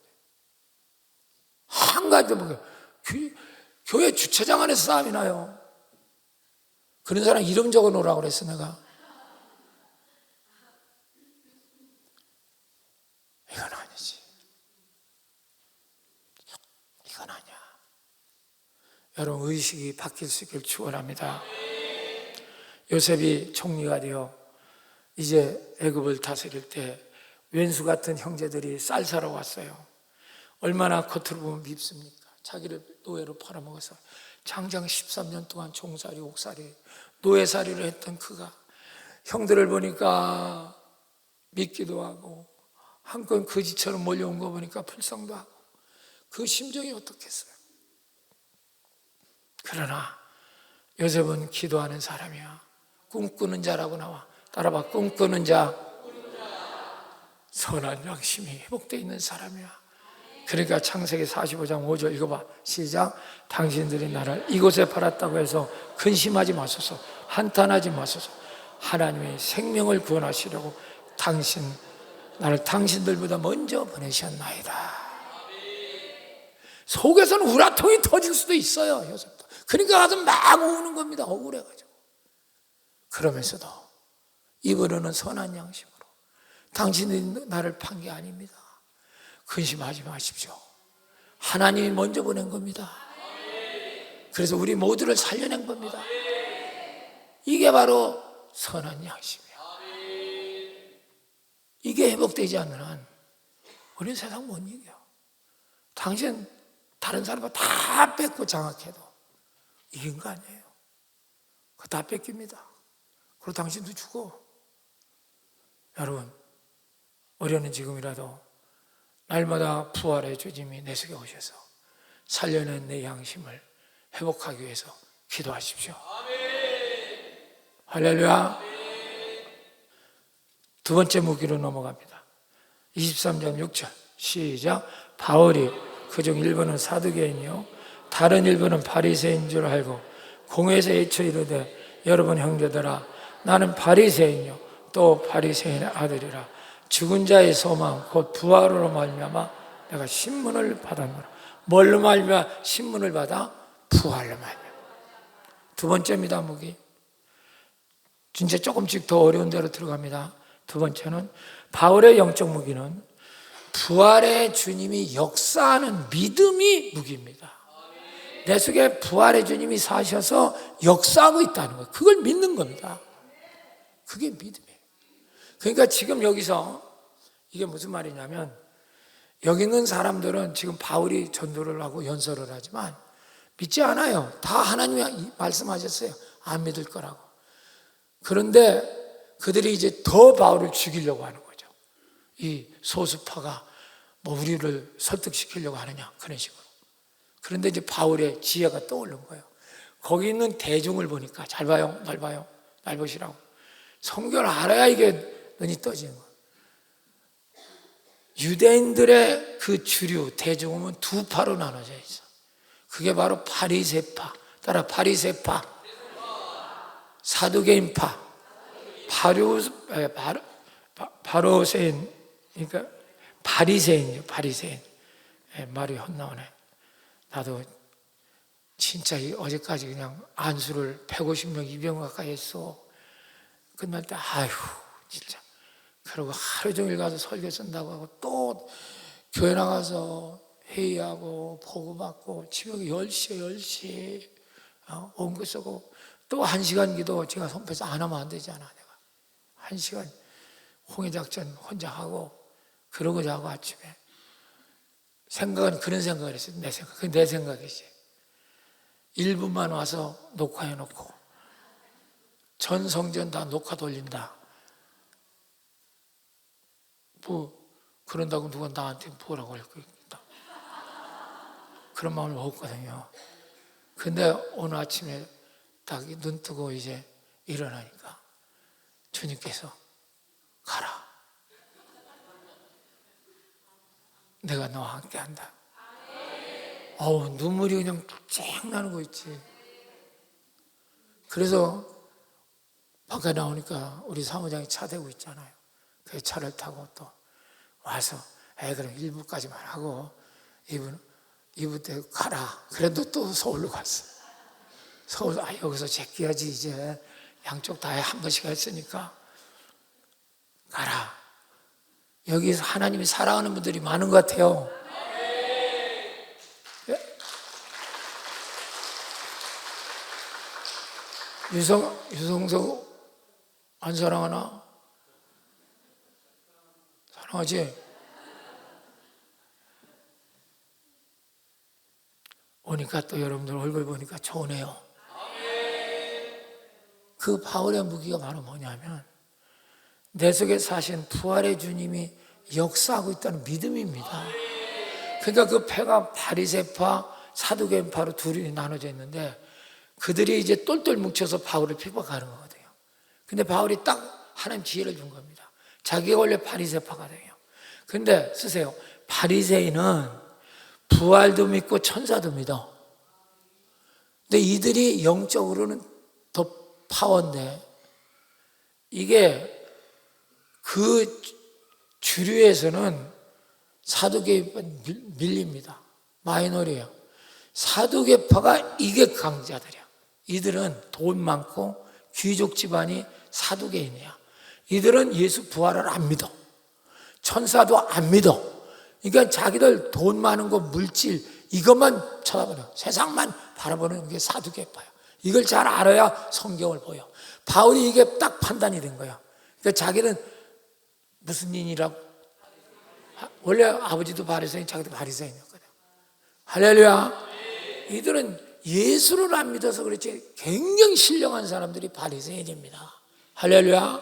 A: 한 가지 뭐 교회 주차장 안에서 싸움이 나요. 그런 사람 이름 적어 놓으라고 그랬어 내가. 이건 아니지. 이건 아니야. 여러분 의식이 바뀔 수 있길 축원합니다. 요셉이 총리가 되어 이제 애굽을 다스릴 때 왼수 같은 형제들이 쌀 사러 왔어요. 얼마나 겉으로 보면 밉습니까? 자기를 노예로 팔아먹어서 장장 13년 동안 종살이 옥살이 노예살이를 했던 그가 형들을 보니까 믿기도 하고 한건 거지처럼 몰려온 거 보니까 불쌍도 하고 그 심정이 어떻겠어요? 그러나 요셉은 기도하는 사람이야. 꿈꾸는 자라고 나와. 따라봐. 꿈꾸는 자, 선한 양심이 회복되어 있는 사람이야. 그러니까 창세기 45장 5절 읽어봐. 시작. 당신들이 나를 이곳에 팔았다고 해서 근심하지 마소서. 한탄하지 마소서. 하나님의 생명을 구원하시려고 나를 당신들보다 먼저 보내셨나이다. 속에서는 우라통이 터질 수도 있어요. 요셉도. 그러니까 가서 막 우는 겁니다. 억울해가지고. 그러면서도 입으로는 선한 양심으로 당신이 나를 판 게 아닙니다. 근심하지 마십시오. 하나님이 먼저 보낸 겁니다. 그래서 우리 모두를 살려낸 겁니다. 이게 바로 선한 양심이야. 이게 회복되지 않는 한 우리는 세상 못 이겨. 당신 다른 사람과 다 뺏고 장악해도 이긴 거 아니에요. 그거 다 뺏깁니다. 그리고 당신도 죽어. 여러분, 우리는 지금이라도 날마다 부활의 주님이 내 속에 오셔서 살려낸 내 양심을 회복하기 위해서 기도하십시오. 할렐루야. 두 번째 무기로 넘어갑니다. 23장 6절 시작. 바울이 그중 일부는 사두개인이요 다른 일부는 바리새인 줄 알고 공회에서 애쳐 이르되 여러분 형제들아 나는 바리새인이요 또 바리새인의 아들이라 죽은 자의 소망 곧 부활으로 말미암아 내가 신문을 받았노라. 뭘로 말미암아 신문을 받아? 부활로 말미암아. 두 번째입니다. 무기. 진짜 조금씩 더 어려운 데로 들어갑니다. 두 번째는 바울의 영적 무기는 부활의 주님이 역사하는 믿음이 무기입니다. 내 속에 부활의 주님이 사셔서 역사하고 있다는 거예요. 그걸 믿는 겁니다. 그게 믿음이에요. 그러니까 지금 여기서 이게 무슨 말이냐면 여기 있는 사람들은 지금 바울이 전도를 하고 연설을 하지만 믿지 않아요. 다 하나님이 말씀하셨어요. 안 믿을 거라고. 그런데 그들이 이제 더 바울을 죽이려고 하는 거죠. 이 소수파가 뭐 우리를 설득시키려고 하느냐 그런 식으로. 그런데 이제 바울의 지혜가 떠오른 거예요. 거기 있는 대중을 보니까 잘 봐요, 날 봐요, 날 보시라고. 성경을 알아야 이게 눈이 떠지는 거예요. 유대인들의 그 주류 대중은 두 파로 나눠져 있어. 그게 바로 바리새파, 따라 바리새파, 사두개인파, 바로새인, 그러니까 바리새인이요, 바리새인. 말이 헛나오네. 나도 진짜 어제까지 그냥 안수를 150명, 200명 가까이 했어. 끝날 때 아휴 진짜. 그리고 하루 종일 가서 설교 쓴다고 하고 또 교회 나가서 회의하고 보고받고 집에 10시에 온거 쓰고 또 1시간 기도 제가 손패서 안 하면 안 되잖아. 내가 1시간 홍해작전 혼자 하고 그러고 자고 아침에 생각은 그런 생각을 했어요. 내 생각. 그게 내 생각이지. 1분만 와서 녹화해놓고 전 성전 다 녹화 돌린다. 뭐 그런다고 누가 나한테 뭐라고 할 거겠다. 그런 마음을 먹었거든요. 근데 오늘 아침에 딱 눈 뜨고 이제 일어나니까 주님께서 가라. 내가 너와 함께 한다. 어우, 눈물이 그냥 쫙 나는 거 있지. 그래서 밖에 나오니까 우리 사무장이 차 대고 있잖아요. 그 차를 타고 또 와서 그럼 1부까지만 하고 2부 때 가라. 그래도 또 서울로 갔어. 서울, 여기서 제끼야지 이제 양쪽 다 한 번씩 했으니까 가라. 여기서 하나님이 사랑하는 분들이 많은 것 같아요. 유성석 안 사랑하나? 사랑하지? 오니까 또 여러분들 얼굴 보니까 좋으네요. 그 바울의 무기가 바로 뭐냐면 내 속에 사신 부활의 주님이 역사하고 있다는 믿음입니다. 그러니까 그 패가 바리새파, 사두개파로 둘이 나눠져 있는데 그들이 이제 똘똘 뭉쳐서 바울을 핍박하는 거거든요. 근데 바울이 딱 하나님 지혜를 준 겁니다. 자기가 원래 바리새파가 돼요. 근데 쓰세요. 바리새인은 부활도 믿고 천사도 믿어. 근데 이들이 영적으로는 더 파워인데 이게 그 주류에서는 사두개파 밀립니다. 마이너리예요. 사두개파가 이게 강자들이야. 이들은 돈 많고 귀족 집안이 사두개인이야. 이들은 예수 부활을 안 믿어. 천사도 안 믿어. 그러니까 자기들 돈 많은 거, 물질 이것만 쳐다보는, 세상만 바라보는 게 사두개파야. 이걸 잘 알아야 성경을 보여. 바울이 이게 딱 판단이 된 거야. 그러니까 자기는 무슨 인이라고? 원래 아버지도 바리새인, 자기도 바리새인이었거든. 할렐루야. 이들은 예수를 안 믿어서 그렇지 굉장히 신령한 사람들이 바리새인입니다. 할렐루야.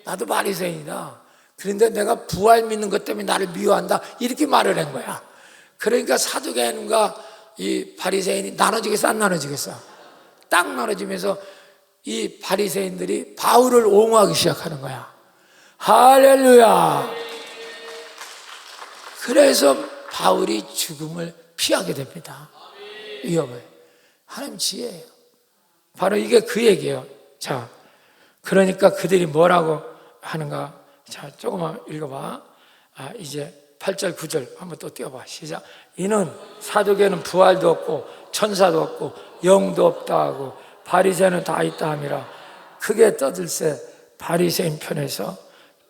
A: 나도 바리새인이다. 그런데 내가 부활 믿는 것 때문에 나를 미워한다, 이렇게 말을 한 거야. 그러니까 사두개인과 이 바리새인이 나눠지겠어, 안 나눠지겠어? 딱 나눠지면서 이 바리새인들이 바울을 옹호하기 시작하는 거야. 할렐루야. 그래서 바울이 죽음을 피하게 됩니다. 위협을. 하나님 지혜예요. 바로 이게 그 얘기예요. 자, 그러니까 그들이 뭐라고 하는가? 자, 조금만 읽어봐. 이제 8절, 9절 한번 또 띄워봐. 시작. 이는 사두개는 부활도 없고 천사도 없고 영도 없다 하고 바리새는 다 있다 함이라. 크게 떠들세 바리새인 편에서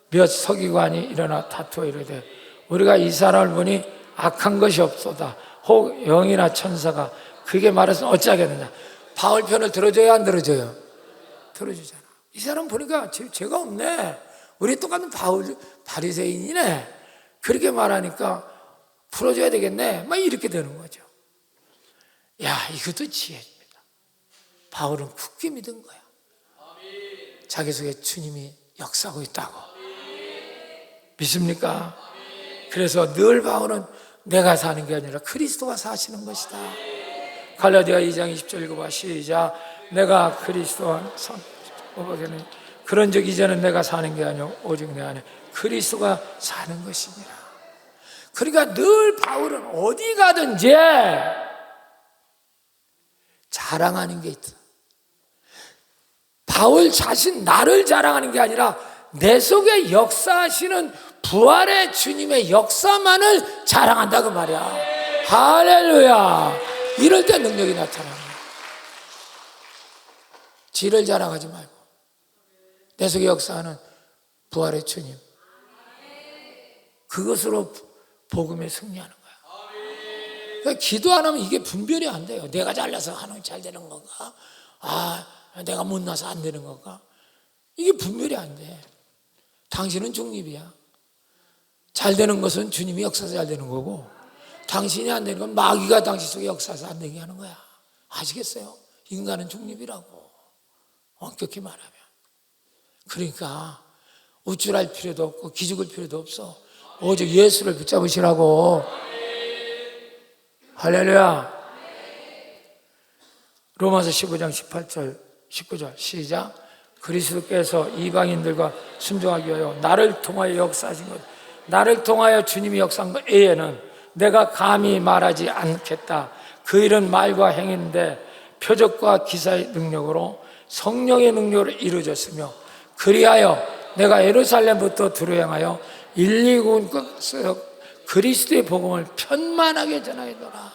A: 몇 서기관이 일어나 다투어 이르되 우리가 이 사람을 보니 악한 것이 없소다. 혹 영이나 천사가 그게 말해서 어찌하겠느냐. 바울 편을 들어줘야 안 들어줘요? 들어주잖아. 이 사람 보니까 죄가 없네. 우리 똑같은 바리새인이네. 그렇게 말하니까 풀어줘야 되겠네. 막 이렇게 되는 거죠. 야, 이것도 지혜입니다. 바울은 굳게 믿은 거야. 자기 속에 주님이 역사하고 있다고. 믿습니까? 그래서 늘 바울은 내가 사는 게 아니라 그리스도가 사시는 것이다. 갈라디아 2장 20절 읽어봐. 시작. 내가 그리스도와 그런 적 이제는 내가 사는 게 아니오 오직 내 안에 그리스도가 사는 것이니라. 그러니까 늘 바울은 어디 가든지 자랑하는 게 있다. 바울 자신 나를 자랑하는 게 아니라 내 속에 역사하시는 부활의 주님의 역사만을 자랑한다 그 말이야. 할렐루야. 이럴 때 능력이 나타나는 거야. 지를 자랑하지 말고 내 속에 역사하는 부활의 주님, 그것으로 복음에 승리하는 거야. 그러니까 기도 안 하면 이게 분별이 안 돼요. 내가 잘나서 하나님 잘 되는 건가? 내가 못나서 안 되는 건가? 이게 분별이 안 돼. 당신은 중립이야. 잘 되는 것은 주님이 역사해서 잘 되는 거고, 당신이 안 되는 건 마귀가 당신 속에 역사해서 안 되게 하는 거야. 아시겠어요? 인간은 중립이라고, 엄격히 말하면. 그러니까 우쭐할 필요도 없고 기죽을 필요도 없어. 오직 예수를 붙잡으시라고. 할렐루야. 로마서 15장 18절 19절 시작. 그리스도께서 이방인들과 순종하기 위하여 나를 통하여 역사하신 것, 나를 통하여 주님이 역사한 것 외에는 내가 감히 말하지 않겠다. 그 일은 말과 행인데 표적과 기사의 능력으로 성령의 능력으로 이루어졌으며, 그리하여 내가 예루살렘부터 두루 향하여 1, 2국에서 그리스도의 복음을 편만하게 전하였노라.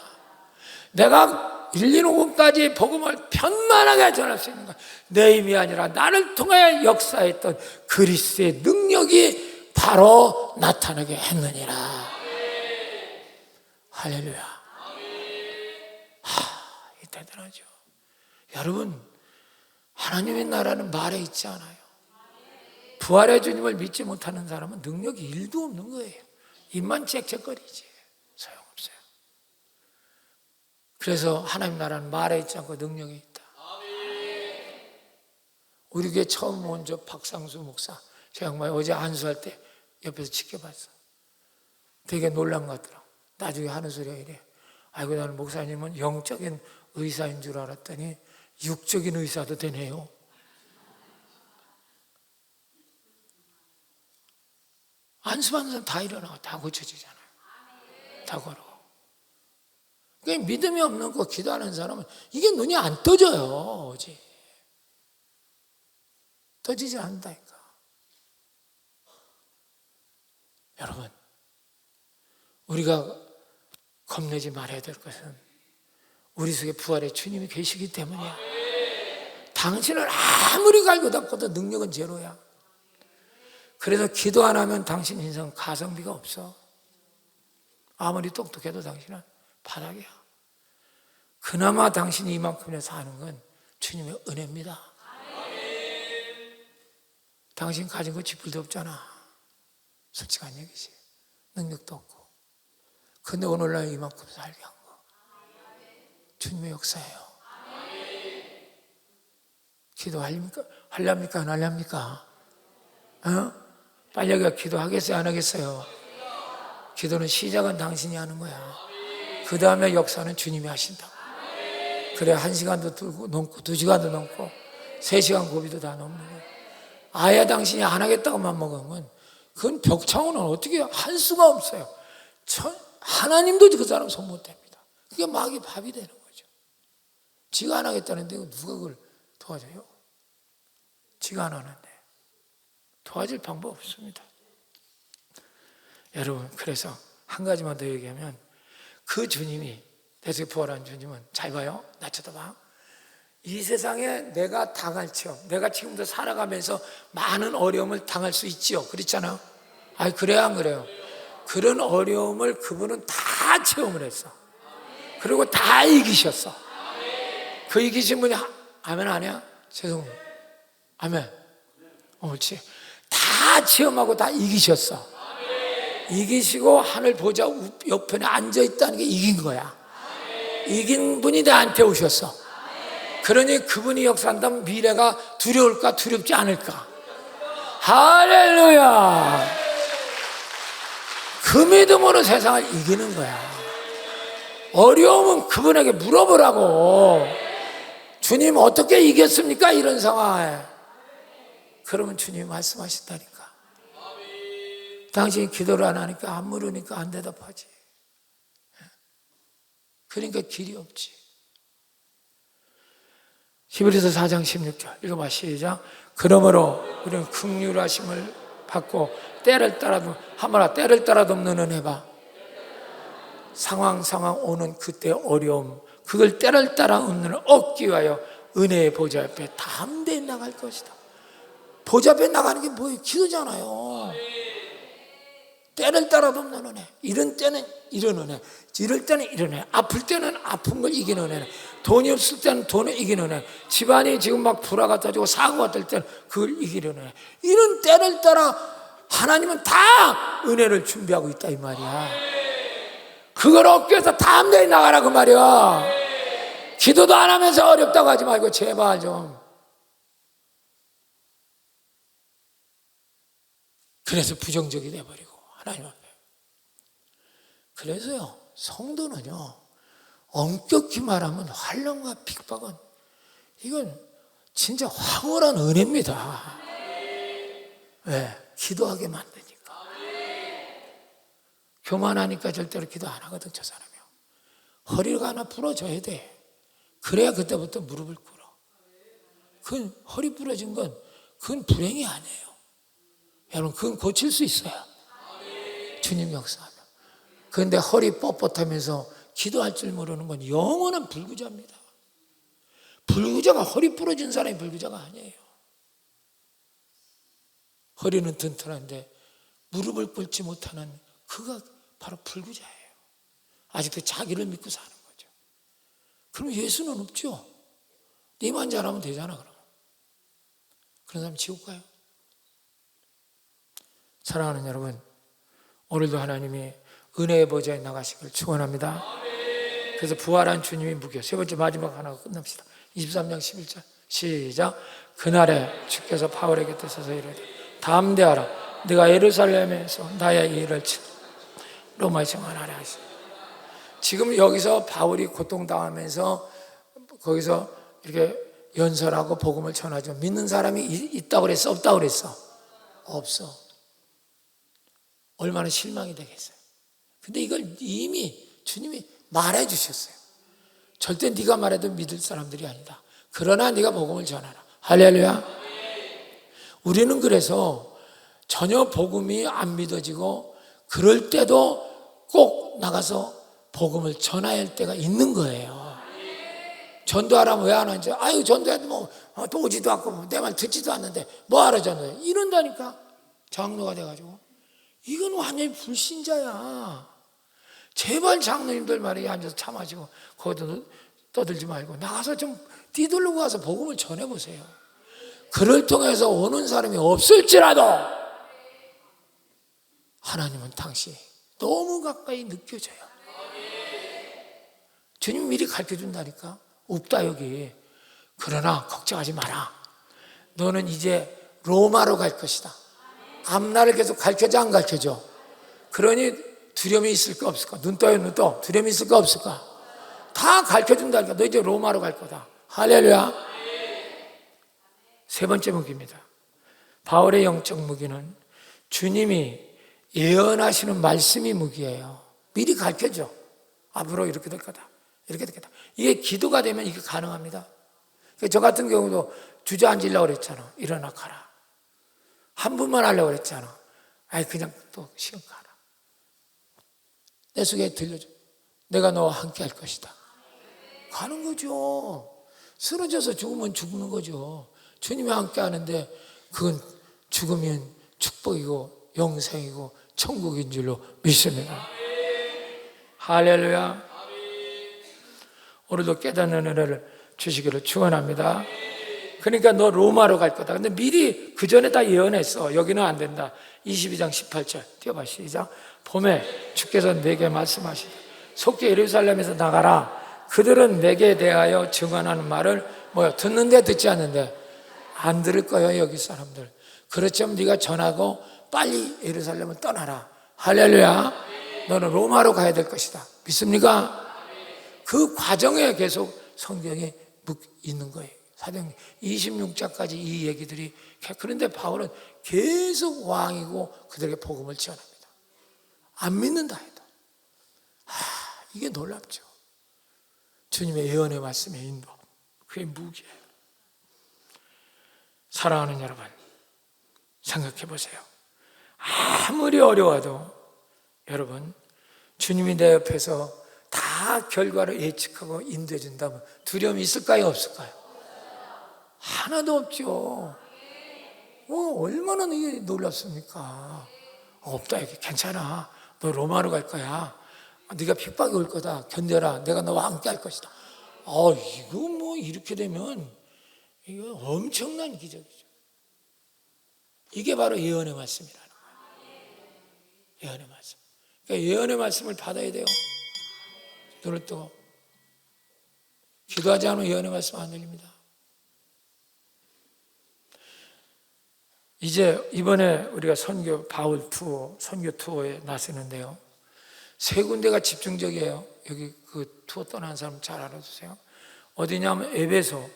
A: 내가 1, 2국까지 복음을 편만하게 전할 수 있는 것, 내 힘이 아니라 나를 통하여 역사했던 그리스도의 능력이 바로 나타나게 했느니라. 할렐루야. 이 대단하죠. 여러분, 하나님의 나라는 말에 있지 않아요. 부활의 주님을 믿지 못하는 사람은 능력이 1도 없는 거예요. 입만 짹짹거리지 소용없어요. 그래서 하나님 나라는 말에 있지 않고 능력이 있다. 우리 교회 처음 온 저 박상수 목사, 저 양반이 어제 안수할 때 옆에서 지켜봤어. 되게 놀란 것 같더라고. 나중에 하는 소리가 이래. 아이고, 나는 목사님은 영적인 의사인 줄 알았더니 육적인 의사도 되네요. 안수받는 사람 다 일어나고 다 고쳐지잖아요. 다 걸어. 그러니까 믿음이 없는 거 기도하는 사람은 이게 눈이 안 떠져요. 오직 떠지지 않는다니까. 여러분, 우리가 겁내지 말아야 될 것은 우리 속에 부활의 주님이 계시기 때문이야. 당신을 아무리 갈고 닦아도 능력은 제로야. 그래서 기도 안 하면 당신 인생 가성비가 없어. 아무리 똑똑해도 당신은 바닥이야. 그나마 당신이 이만큼이나 사는 건 주님의 은혜입니다. 당신 가진 거 지풀도 없잖아. 솔직한 얘기지. 능력도 없고. 근데 오늘날 이만큼 살게 한 거 주님의 역사예요. 기도하렵니까? 하렵니까? 안 하렵니까? 빨리 기도하겠어요? 안 하겠어요? 기도는 시작은 당신이 하는 거야. 그 다음에 역사는 주님이 하신다. 그래, 1시간도 넘고 2시간도 넘고 3시간 고비도 다 넘는 거야. 아예 당신이 안 하겠다고만 먹으면 그건 벽창호는 어떻게 할 수가 없어요. 하나님도 그 사람 손 못 댑니다. 그게 마귀 밥이 되는 거죠. 지가 안 하겠다는데 누가 그걸 도와줘요? 지가 안 하는데 도와줄 방법 없습니다. 여러분, 그래서 한 가지만 더 얘기하면 그 주님이, 내 속에 부활한 주님은, 잘 봐요, 나 쳐다봐. 이 세상에 내가 당할 체험, 내가 지금도 살아가면서 많은 어려움을 당할 수 있지요. 그렇잖아요. 아니, 그래야 안 그래요? 그런 어려움을 그분은 다 체험을 했어. 그리고 다 이기셨어. 그 이기신 분이 아멘 안 해요? 죄송해요. 아멘. 옳지. 다 체험하고 다 이기셨어. 이기시고 하늘 보좌 옆편에 앉아있다는 게 이긴 거야. 이긴 분이 나한테 오셨어. 그러니 그분이 역사한다면 미래가 두려울까 두렵지 않을까? 할렐루야. 그 믿음으로 세상을 이기는 거야. 어려움은 그분에게 물어보라고. 주님 어떻게 이겼습니까? 이런 상황에. 그러면 주님이 말씀하신다니까. 당신이 기도를 안 하니까, 안 물으니까 안 대답하지. 그러니까 길이 없지. 히브리서 4장 16절 읽어봐. 시작. 그러므로 우리는 긍휼하심을 받고 때를 따라도, 하마라 때를 따라도 없는 은혜 봐. 상황 오는 그때 어려움, 그걸 때를 따라 없는 얻기 위하여 은혜의 보좌 앞에 담대히 나갈 것이다. 보좌 앞에 나가는 게 뭐예요? 기도잖아요. 때를 따라도 없는 은혜. 이런 때는 이런 은혜, 이럴 때는 이런 은혜, 아플 때는 아픈 걸 이기는 은혜, 돈이 없을 때는 돈을 이기는 은혜, 집안이 지금 막 불화가 터지고 사고가 될 때는 그걸 이기는 은혜. 이런 때를 따라 하나님은 다 은혜를 준비하고 있다 이 말이야. 그걸 얻기 위해서 담대히 나가라 그 말이야. 기도도 안 하면서 어렵다고 하지 말고 제발 좀. 그래서 부정적이 돼버리고 하나님 앞에. 그래서요, 성도는요, 엄격히 말하면 환난과 핍박은 이건 진짜 황홀한 은혜입니다. 왜? 기도하게 만드니까. 교만하니까 절대로 기도 안 하거든, 저 사람이요. 허리가 하나 부러져야 돼. 그래야 그때부터 무릎을 꿇어. 그건 허리 부러진 건 그건 불행이 아니에요. 여러분, 그건 고칠 수 있어요. 주님 역사하면. 그런데 허리 뻣뻣하면서 기도할 줄 모르는 건 영원한 불구자입니다. 불구자가, 허리 부러진 사람이 불구자가 아니에요. 허리는 튼튼한데 무릎을 꿇지 못하는 그가 바로 불구자예요. 아직도 자기를 믿고 사는 거죠. 그럼 예수는 없죠. 네만 잘하면 되잖아. 그러면 그런 사람 지옥 가요. 사랑하는 여러분, 오늘도 하나님이 은혜의 보좌에 나가시길 축원합니다. 그래서 부활한 주님이 무겨. 세 번째 마지막 하나 끝납시다. 23장 11절 시작. 그날에 주께서 바울의 곁에 서서 이르되 담대하라. 네가 예루살렘에서 나의 일을 치러 로마에 정하라 하시니 지금 여기서 바울이 고통당하면서 거기서 이렇게 연설하고 복음을 전하죠. 믿는 사람이 있다고 그랬어? 없다고 그랬어? 없어. 얼마나 실망이 되겠어요. 근데 이걸 이미 주님이 말해 주셨어요. 절대 네가 말해도 믿을 사람들이 아니다. 그러나 네가 복음을 전하라. 할렐루야. 우리는 그래서 전혀 복음이 안 믿어지고 그럴 때도 꼭 나가서 복음을 전해야 할 때가 있는 거예요. 전도하라면 왜 안 하는지. 아유, 전도해도 뭐 또 오지도 않고 내 말 듣지도 않는데 뭐하러 전도해. 이런다니까. 장로가 돼가지고. 이건 완전히 불신자야. 제발 장로님들 말에 앉아서 참아지고 거기도 떠들지 말고 나가서 좀 뒤돌고 가서 복음을 전해보세요. 그를 통해서 오는 사람이 없을지라도 하나님은 당시 너무 가까이 느껴져요. 주님 미리 가르쳐준다니까. 없다 여기. 그러나 걱정하지 마라. 너는 이제 로마로 갈 것이다. 앞날을 계속 가르쳐줘 안 가르쳐줘? 그러니 두려움이 있을까 없을까? 눈 떠요 눈 떠. 두려움이 있을까 없을까? 다 가르쳐준다니까. 너 이제 로마로 갈 거다. 할렐루야. 세 번째 무기입니다. 바울의 영적 무기는 주님이 예언하시는 말씀이 무기예요. 미리 가르쳐줘. 앞으로 이렇게 될 거다. 이렇게 될 거다. 이게 기도가 되면 이게 가능합니다. 저 같은 경우도 주저앉으려고 그랬잖아. 일어나 가라. 한 분만 하려고 그랬잖아. 아이 그냥 또 시간 가라. 내 속에 들려줘. 내가 너와 함께 할 것이다. 가는 거죠. 쓰러져서 죽으면 죽는 거죠. 주님이 함께 하는데 그건 죽으면 축복이고 영생이고 천국인 줄로 믿습니다. 할렐루야. 오늘도 깨닫는 은혜를 주시기를 축원합니다. 그러니까 너 로마로 갈 거다. 근데 미리 그 전에 다 예언했어. 여기는 안 된다. 22장 18절 띄워봐. 시작. 봄에 주께서 내게 말씀하시되 속히 예루살렘에서 나가라. 그들은 내게 대하여 증언하는 말을 듣는데 듣지 않는데 안 들을 거예요. 여기 사람들. 그렇지만 네가 전하고 빨리 예루살렘을 떠나라. 할렐루야. 너는 로마로 가야 될 것이다. 믿습니까? 그 과정에 계속 성경에 있는 거예요. 사도행전 26장까지 이 얘기들이. 그런데 바울은 계속 왕이고 그들에게 복음을 전합니다. 안 믿는다 해도. 이게 놀랍죠. 주님의 예언의 말씀의 인도. 그게 무기예요. 사랑하는 여러분, 생각해 보세요. 아무리 어려워도 여러분, 주님이 내 옆에서 다 결과를 예측하고 인도해 준다면 두려움이 있을까요? 없을까요? 하나도 없죠. 얼마나 이게 놀랍습니까? 없다 이게. 괜찮아. 너 로마로 갈 거야. 네가 핍박이 올 거다. 견뎌라. 내가 너와 함께 할 것이다. 이거 뭐 이렇게 되면 이거 엄청난 기적이죠. 이게 바로 예언의 말씀이라는 거예요. 예언의 말씀. 그러니까 예언의 말씀을 받아야 돼요. 눈을 뜨고. 기도하지 않으면 예언의 말씀 안 들립니다. 이제 이번에 우리가 바울 투어, 선교 투어에 나서는데요. 세 군데가 집중적이에요. 여기 그 투어 떠난 사람 잘 알아두세요. 어디냐면 에베소,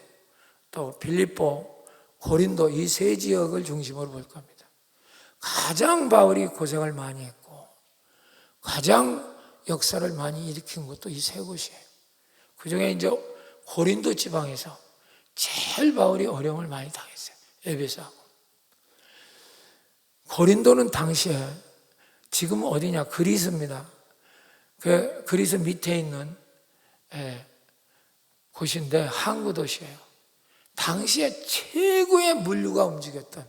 A: 또 빌립보, 고린도 이 세 지역을 중심으로 볼 겁니다. 가장 바울이 고생을 많이 했고 가장 역사를 많이 일으킨 것도 이 세 곳이에요. 그중에 이제 고린도 지방에서 제일 바울이 어려움을 많이 당했어요. 에베소하고. 고린도는 당시에 지금 어디냐? 그리스입니다. 그 그리스 밑에 있는 곳인데 항구 도시예요. 당시에 최고의 물류가 움직였던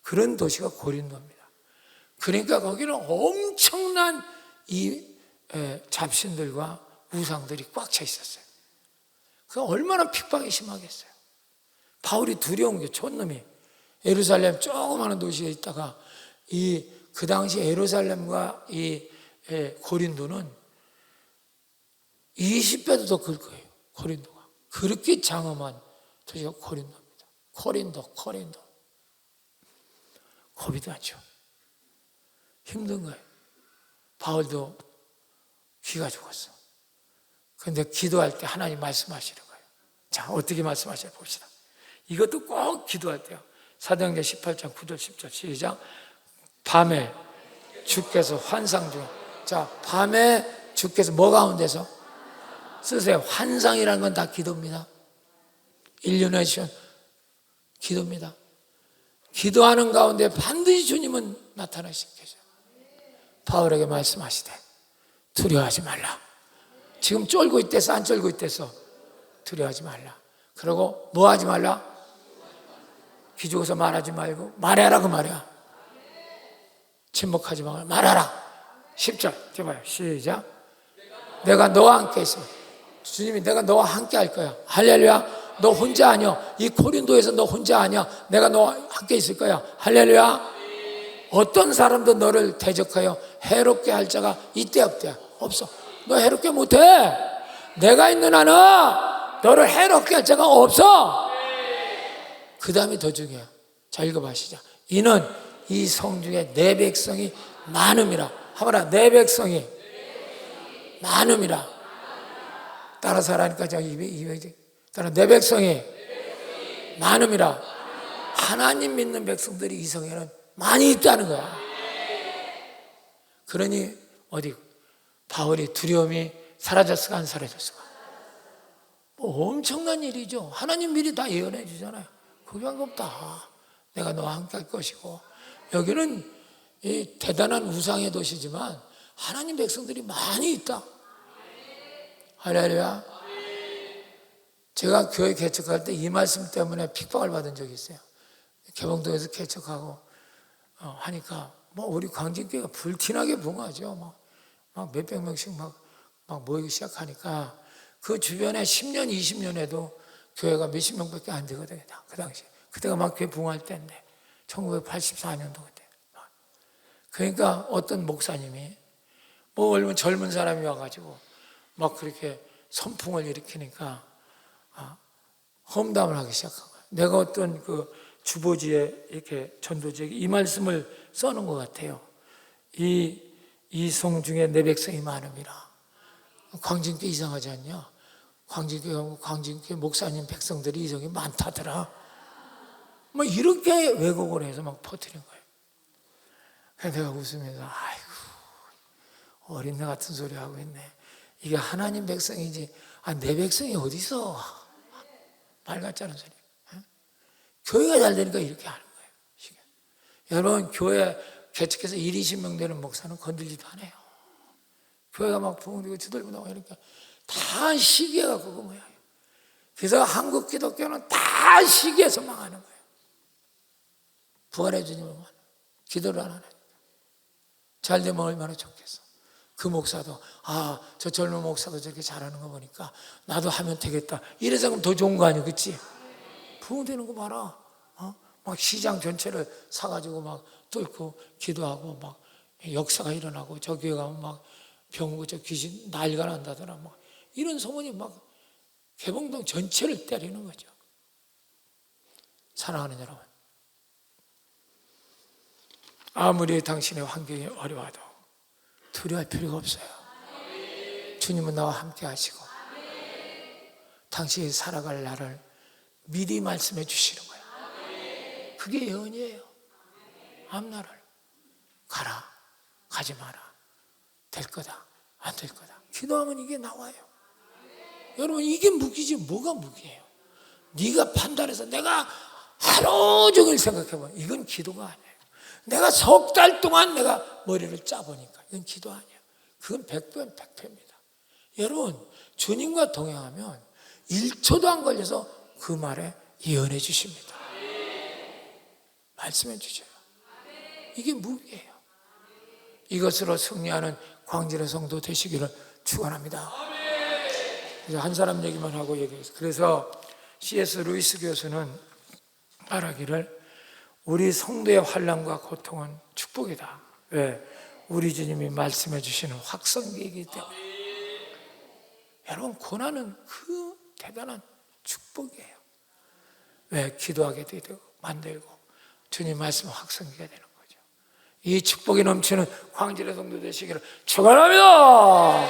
A: 그런 도시가 고린도입니다. 그러니까 거기는 엄청난 이 잡신들과 우상들이 꽉 차 있었어요. 그 얼마나 핍박이 심하겠어요. 바울이 두려운 게 촌놈이 예루살렘 조그마한 도시에 있다가 그 당시 예루살렘과 이 고린도는 20배도 더 클 거예요. 고린도가. 그렇게 장엄한 도시가 고린도입니다. 코린도. 겁이 나죠. 힘든 거예요. 바울도 귀가 죽었어. 근데 기도할 때 하나님 말씀하시는 거예요. 자, 어떻게 말씀하시나 봅시다. 이것도 꼭 기도할 때요. 사도행전 18장 9절 10절 시작. 밤에 주께서 환상 중에, 자, 밤에 주께서 뭐 가운데서 쓰세요. 환상이라는 건 다 기도입니다. 일루네이션 기도입니다. 기도하는 가운데 반드시 주님은 나타나시게 계세요. 바울에게 말씀하시되 두려워하지 말라. 지금 쫄고 있댔어, 안 쫄고 있댔어? 두려워하지 말라. 그리고 뭐 하지 말라? 기죽어서 말하지 말고 말해라, 그 말이야. 침묵하지 말고 말하라. 10절 해봐요. 시작. 내가 너와 함께 있으면, 주님이 내가 너와 함께 할 거야. 할렐루야. 너 혼자 아니야. 이 고린도에서 너 혼자 아니야. 내가 너와 함께 있을 거야. 할렐루야. 어떤 사람도 너를 대적하여 해롭게 할 자가 있대 없대? 없어. 너 해롭게 못해. 내가 있는 한은 너를 해롭게 할 자가 없어. 그 다음이 더 중요해요. 자, 읽어봐 시작. 이는 이 성중에 내 백성이 많음이라. 하거라. 내 백성이 많음이라. 따라서 하라니까 제가 따라 내 백성이 많음이라. 하나님 믿는 백성들이 이 성에는 많이 있다는 거야. 그러니 어디 바울이 두려움이 사라졌을까 안 사라졌을까? 뭐 엄청난 일이죠. 하나님 미리 다 예언해 주잖아요. 그게 한 거 없다. 내가 너와 함께 할 것이고. 여기는 이 대단한 우상의 도시지만 하나님 백성들이 많이 있다. 할렐루야. 제가 교회 개척할 때 이 말씀 때문에 핍박을 받은 적이 있어요. 개봉동에서 개척하고 하니까 뭐 우리 광진교회가 불티나게 붕하죠. 막 몇백 명씩 막 모이기 시작하니까 그 주변에 10년, 20년에도 교회가 몇십 명밖에 안 되거든요. 그 당시. 그때가 막 교회 붕할 때인데 1984년도 그때. 그러니까 어떤 목사님이 뭐 얼마나 젊은 사람이 와가지고 막 그렇게 선풍을 일으키니까 험담을 하기 시작한 거예요. 내가 어떤 그 주보지에 이렇게 전도지에 이 말씀을 써놓은 것 같아요. 이 성 중에 내 백성이 많음이라. 광진교회 이상하지 않냐? 광진교회 목사님 백성들이 이 성이 많다더라. 뭐 이렇게 왜곡을 해서 막 퍼뜨린 거예요. 그래서 내가 웃으면서 아이고 어린애 같은 소리 하고 있네. 이게 하나님 백성이지 내 백성이 어디서 말 같지 않은 소리. 교회가 잘 되니까 이렇게 하는 거예요. 여러분 교회 개척해서 1, 20명 되는 목사는 건들지도 않아요. 교회가 막 부흥되고 주들고 나오고 이렇게 다 시기해갖고 그 모양이에요. 그래서 한국 기독교는 다 시기해서 망하는 거예요. 부활의 주님을 만나 기도를 안 하네. 잘 되면 얼마나 좋겠어. 그 목사도 저 젊은 목사도 저렇게 잘하는 거 보니까 나도 하면 되겠다. 이래서 그럼 더 좋은 거 아니야, 그렇지? 부흥되는 거 봐라. 막 시장 전체를 사가지고 막 뚫고 기도하고 막 역사가 일어나고 저 교회 가면 막 병고 저 귀신 난리가 난다더라. 막 이런 소문이 막 개봉동 전체를 때리는 거죠. 사랑하는 여러분, 아무리 당신의 환경이 어려워도 두려워할 필요가 없어요. 주님은 나와 함께 하시고 당신이 살아갈 날을 미리 말씀해 주시는 거예요. 그게 예언이에요. 앞날을 가라, 가지 마라, 될 거다, 안 될 거다. 기도하면 이게 나와요. 여러분 이게 무기지 뭐가 무기예요? 네가 판단해서 내가 하루 종일 생각해봐. 이건 기도가 아니에요. 내가 석 달 동안 내가 머리를 짜보니까 이건 기도 아니에요. 그건 100번 100패입니다. 여러분 주님과 동행하면 1초도 안 걸려서 그 말에 예언해 주십니다. 말씀해 주셔요. 이게 무기예요. 이것으로 승리하는 광진의 성도 되시기를 축원합니다. 한 사람 얘기만 하고 얘기해서 그래서 C.S. 루이스 교수는 말하기를 우리 성도의 환난과 고통은 축복이다. 왜? 우리 주님이 말씀해 주시는 확성기이기 때문에. 여러분 고난은 그 대단한 축복이에요. 왜? 기도하게 되고 만들고 주님 말씀 확성기가 되는 거죠. 이 축복이 넘치는 광진의 성도 되시기를 축원합니다.